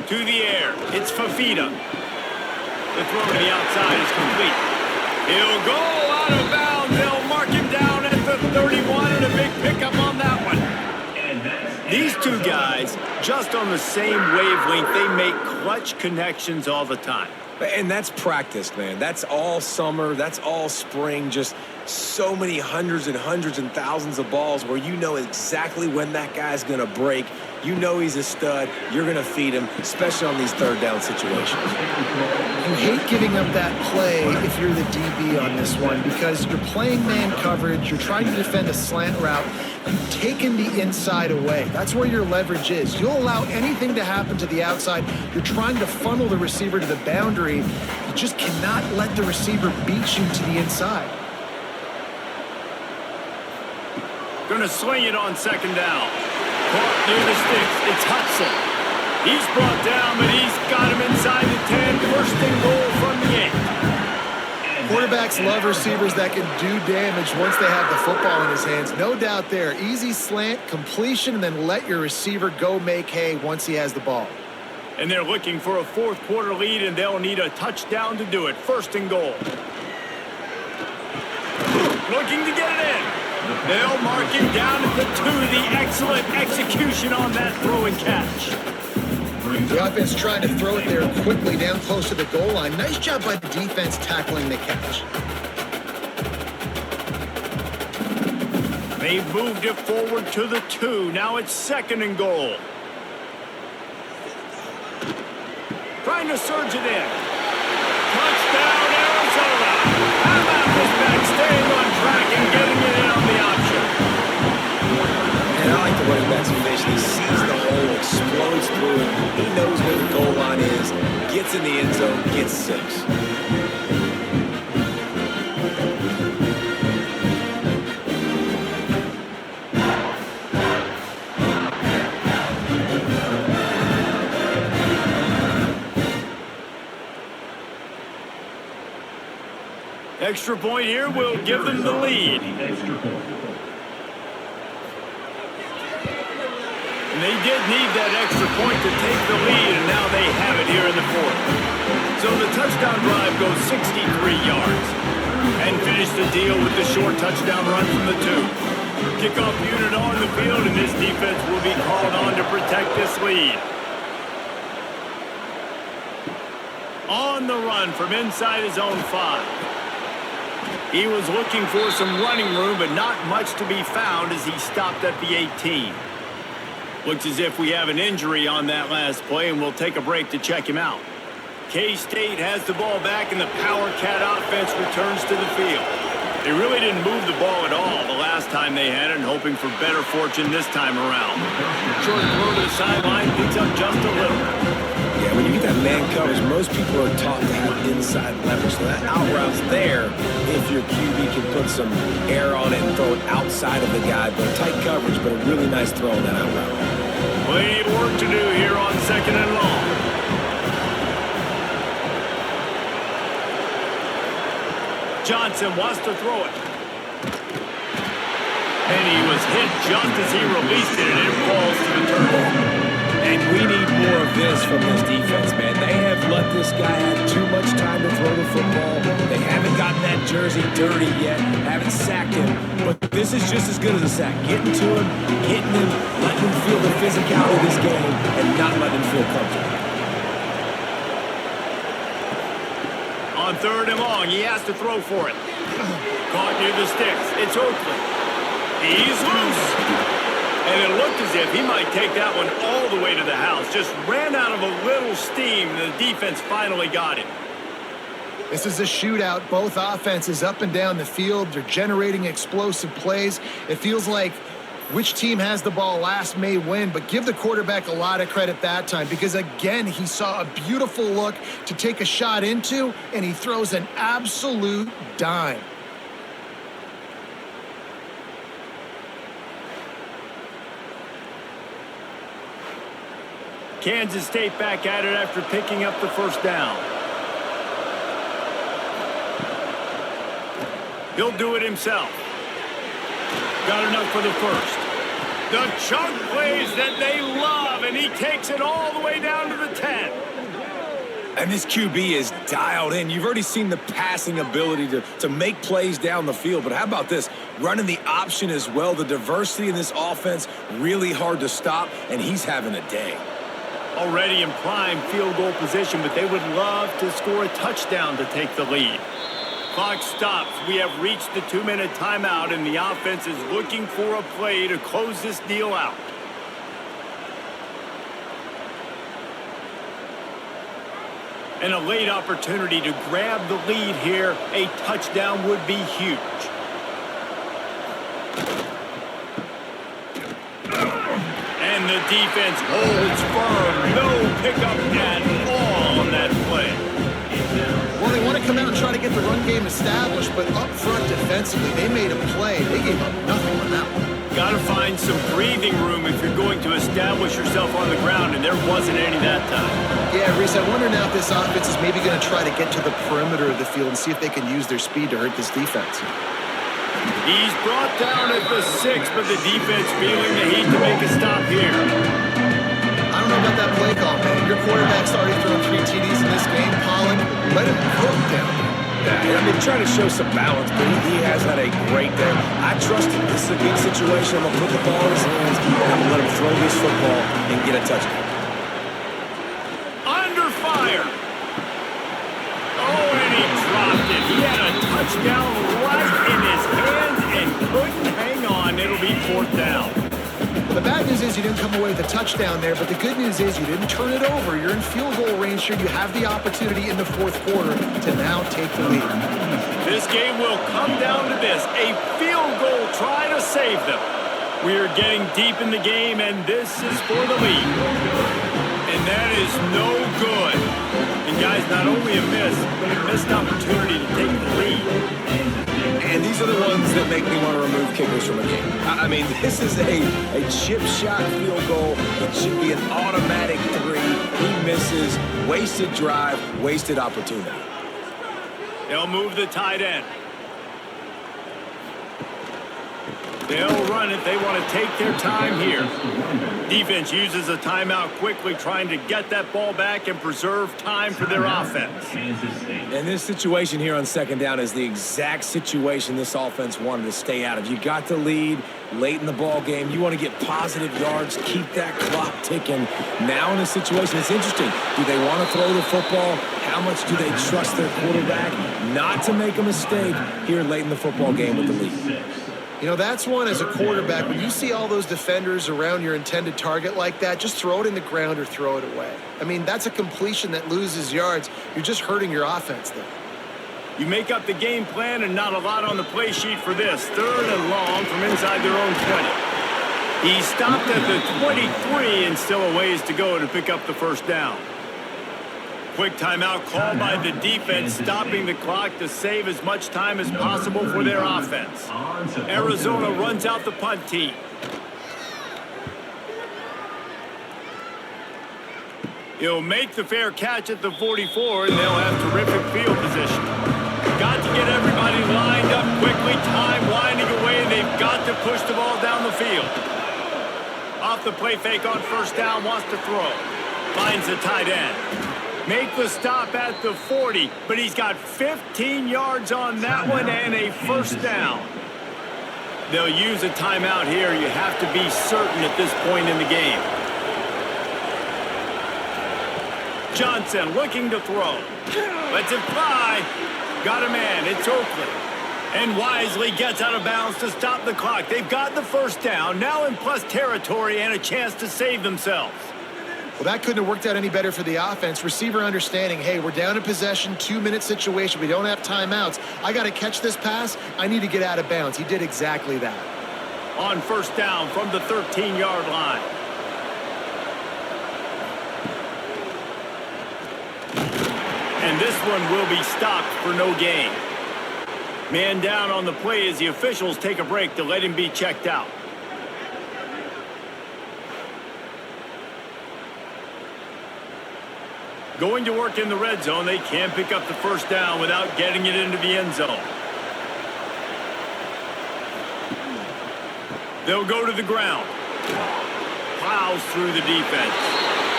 To the air, it's Fafita. The throw to the outside is complete. He'll go out of bounds. They'll mark him down at the 31, and a big pickup on that one. These 2 guys, just on the same wavelength, they make clutch connections all the time. And that's practice, man. That's all summer. That's all spring. Just so many hundreds and thousands of balls where you know exactly when that guy's going to break. You know he's a stud. You're going to feed him, especially on these 3rd down situations. You hate giving up that play if you're the DB on this one because you're playing man coverage. You're trying to defend a slant route. You've taken the inside away. That's where your leverage is. You'll allow anything to happen to the outside. You're trying to funnel the receiver to the boundary. You just cannot let the receiver beat you to the inside. Going to swing it on 2nd down. Caught near the sticks. It's Hudson. He's brought down, but he's got him inside the 10. First and goal from the 8. Quarterbacks love receivers that can do damage once they have the football in his hands. No doubt there. Easy slant, completion, and then let your receiver go make hay once he has the ball. And they're looking for a 4th quarter lead, and they'll need a touchdown to do it. First and goal. Looking to get it in. They'll mark him down at the 2. The excellent execution on that throw and catch. The offense trying to throw it there quickly down close to the goal line. Nice job by the defense tackling the catch. They've moved it forward to the 2. Now it's 2nd and goal. Trying to surge it in. Touchdown, Arizona. How about this back staying on track and getting it in on the option? And I like the running back's vision. He sees the hole, explodes through it. He knows where the goal line is, gets in the end zone, gets 6. Extra point here will give them the lead. And they did need that extra point to take the lead, and now they have it here in the 4th. So the touchdown drive goes 63 yards. And finish the deal with the short touchdown run from the 2. Kickoff unit on the field, and this defense will be called on to protect this lead. On the run from inside his own 5. He was looking for some running room, but not much to be found as he stopped at the 18. Looks as if we have an injury on that last play, and we'll take a break to check him out. K-State has the ball back, and the Power Cat offense returns to the field. They really didn't move the ball at all the last time they had it, and hoping for better fortune this time around. Short throw to the sideline, picks up just a little. Yeah, when you get that man coverage, most people are taught to have inside leverage. So that out route's there if your QB can put some air on it and throw it outside of the guy. But tight coverage, but a really nice throw on that out route. Plenty of work to do here on 2nd and long. Johnson wants to throw it. And he was hit just as he released it, and it falls to the turf. And we need more of this from this defense, man. They have let this guy have too much time to throw the football. They haven't gotten that jersey dirty yet, haven't sacked him. But this is just as good as a sack. Getting to him, hitting him, letting him feel the physicality of this game, and not letting him feel comfortable. On 3rd and long, he has to throw for it. Caught near the sticks. It's Oakley. He's loose. And it looked as if he might take that one all the way to the house. Just ran out of a little steam, and the defense finally got him. This is a shootout. Both offenses up and down the field. They're generating explosive plays. It feels like which team has the ball last may win, but give the quarterback a lot of credit that time because, again, he saw a beautiful look to take a shot into, and he throws an absolute dime. Kansas State back at it after picking up the 1st down. He'll do it himself. Got enough for the 1st. The chunk plays that they love, and he takes it all the way down to the 10. And this QB is dialed in. You've already seen the passing ability to make plays down the field. But how about this? Running the option as well. The diversity in this offense, really hard to stop, and he's having a day. Already in prime field goal position, but they would love to score a touchdown to take the lead. Clock stops. We have reached the 2-minute timeout, and the offense is looking for a play to close this deal out. And a late opportunity to grab the lead here. A touchdown would be huge. And the defense holds firm. No pickup at all on that play. Well, they want to come out and try to get the run game established, but up front defensively, they made a play. They gave up nothing on that one. Got to find some breathing room if you're going to establish yourself on the ground, and there wasn't any that time. Yeah, Reese, I wonder now if this offense is maybe going to try to get to the perimeter of the field and see if they can use their speed to hurt this defense. He's brought down at the 6, but the defense feeling the heat to make a stop here. I don't know about that play call, man. Your quarterback's already thrown 3 TDs in this game. Pollard, let him cook down there. Yeah, I mean, trying to show some balance, but he has had a great day. I trust him. This is a good situation. I'm going to put the ball in his hands, and I'm going to let him throw this football and get a touchdown. He had a touchdown right in his hands and couldn't hang on. It'll be 4th down. The bad news is you didn't come away with a touchdown there, but the good news is you didn't turn it over. You're in field goal range here. You have the opportunity in the 4th quarter to now take the lead. This game will come down to this, a field goal try to save them. We are getting deep in the game, and this is for the lead. And that is no good. And guys, not only a miss, but a missed opportunity to take the lead. And these are the ones that make me want to remove kickers from a game. I mean, this is a chip shot field goal. It should be an automatic 3. He misses, wasted drive, wasted opportunity. They'll move the tight end. They'll run it. They want to take their time here. Defense uses a timeout quickly, trying to get that ball back and preserve time for their offense. And this situation here on 2nd down is the exact situation this offense wanted to stay out of. You got the lead late in the ball game. You want to get positive yards, keep that clock ticking. Now in a situation, it's interesting. Do they want to throw the football? How much do they trust their quarterback not to make a mistake here late in the football game with the lead? You know, that's one as a quarterback. When you see all those defenders around your intended target like that, just throw it in the ground or throw it away. I mean, that's a completion that loses yards. You're just hurting your offense there. You make up the game plan and not a lot on the play sheet for this. 3rd and long from inside their own 20. He stopped at the 23 and still a ways to go to pick up the 1st down. Quick timeout called by the defense, stopping the clock to save as much time as possible for their offense. Arizona runs out the punt team. He'll make the fair catch at the 44, and they'll have terrific field position. Got to get everybody lined up quickly, time winding away, and they've got to push the ball down the field. Off the play fake on 1st down, wants to throw. Finds the tight end. Make the stop at the 40, but he's got 15 yards on that one and a 1st down. They'll use a timeout here. You have to be certain at this point in the game. Johnson looking to throw. Lets it fly. Got a man. It's Oakley. And wisely gets out of bounds to stop the clock. They've got the 1st down, now in plus territory and a chance to save themselves. Well, that couldn't have worked out any better for the offense. Receiver understanding, hey, we're down in possession, 2-minute situation. We don't have timeouts. I got to catch this pass. I need to get out of bounds. He did exactly that. On 1st down from the 13-yard line. And this one will be stopped for no gain. Man down on the play as the officials take a break to let him be checked out. Going to work in the red zone, they can't pick up the 1st down without getting it into the end zone. They'll go to the ground. Plows through the defense.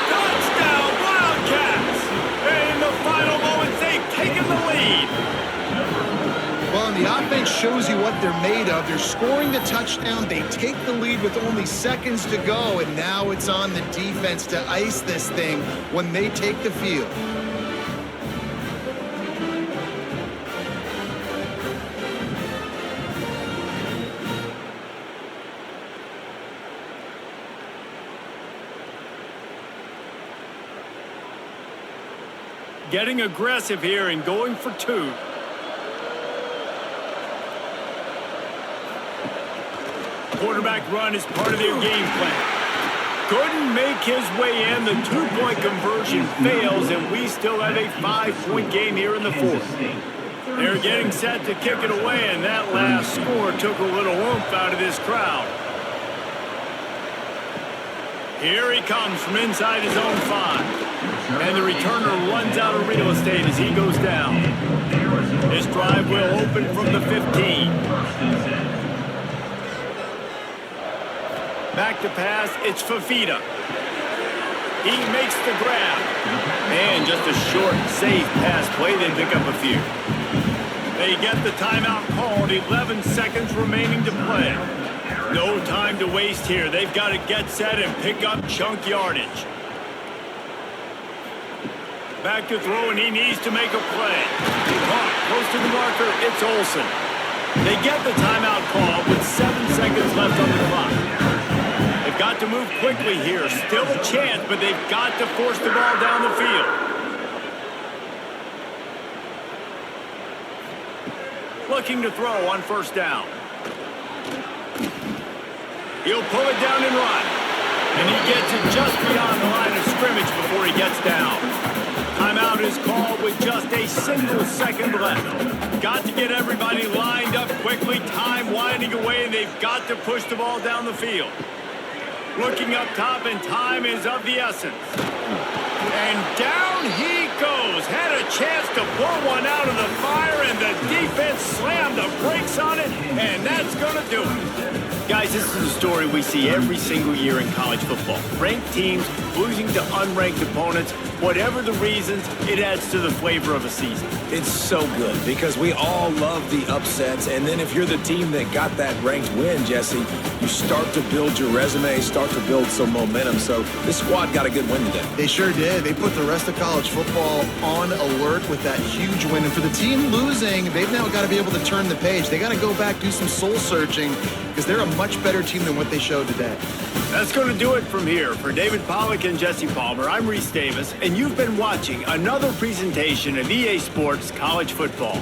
Touchdown, Wildcats! And in the final moments, they've taken the lead. Well, and the offense shows you what they're made of. They're scoring the touchdown. They take the lead with only seconds to go, and now it's on the defense to ice this thing when they take the field. Getting aggressive here and going for 2. Quarterback run is part of their game plan. Couldn't make his way in. The 2-point conversion fails, and we still have a 5-point game here in the 4th. They're getting set to kick it away, and that last score took a little oomph out of this crowd. Here he comes from inside his own 5. And the returner runs out of real estate as he goes down. This drive will open from the 15. Back to pass, it's Fafita. He makes the grab. And just a short, safe pass play, they pick up a few. They get the timeout called, 11 seconds remaining to play. No time to waste here. They've got to get set and pick up chunk yardage. Back to throw, and he needs to make a play. Caught close to the marker. It's Olsen. They get the timeout call with 7 seconds left on the clock. They've got to move quickly here. Still a chance, but they've got to force the ball down the field. Looking to throw on first down. He'll pull it down and run. And he gets it just beyond the line of scrimmage before he gets down. Timeout is called with just a single second left. Got to get everybody lined up quickly. Time winding away, and they've got to push the ball down the field. Looking up top, and time is of the essence. And down he goes. Had a chance to pull one out of the fire, and the defense slammed the brakes on it, and that's going to do it. Guys, this is a story we see every single year in college football. Ranked teams losing to unranked opponents. Whatever the reasons, it adds to the flavor of a season. It's so good because we all love the upsets, and then if you're the team that got that ranked win, Jesse, you start to build your resume, start to build some momentum. So this squad got a good win today. They sure did. They put the rest of college football on alert with that huge win. And for the team losing, they've now got to be able to turn the page. They got to go back, do some soul searching, because they're a much better team than what they showed today. That's going to do it from here. For David Pollack and Jesse Palmer, I'm Reese Davis, and you've been watching another presentation of EA Sports College Football.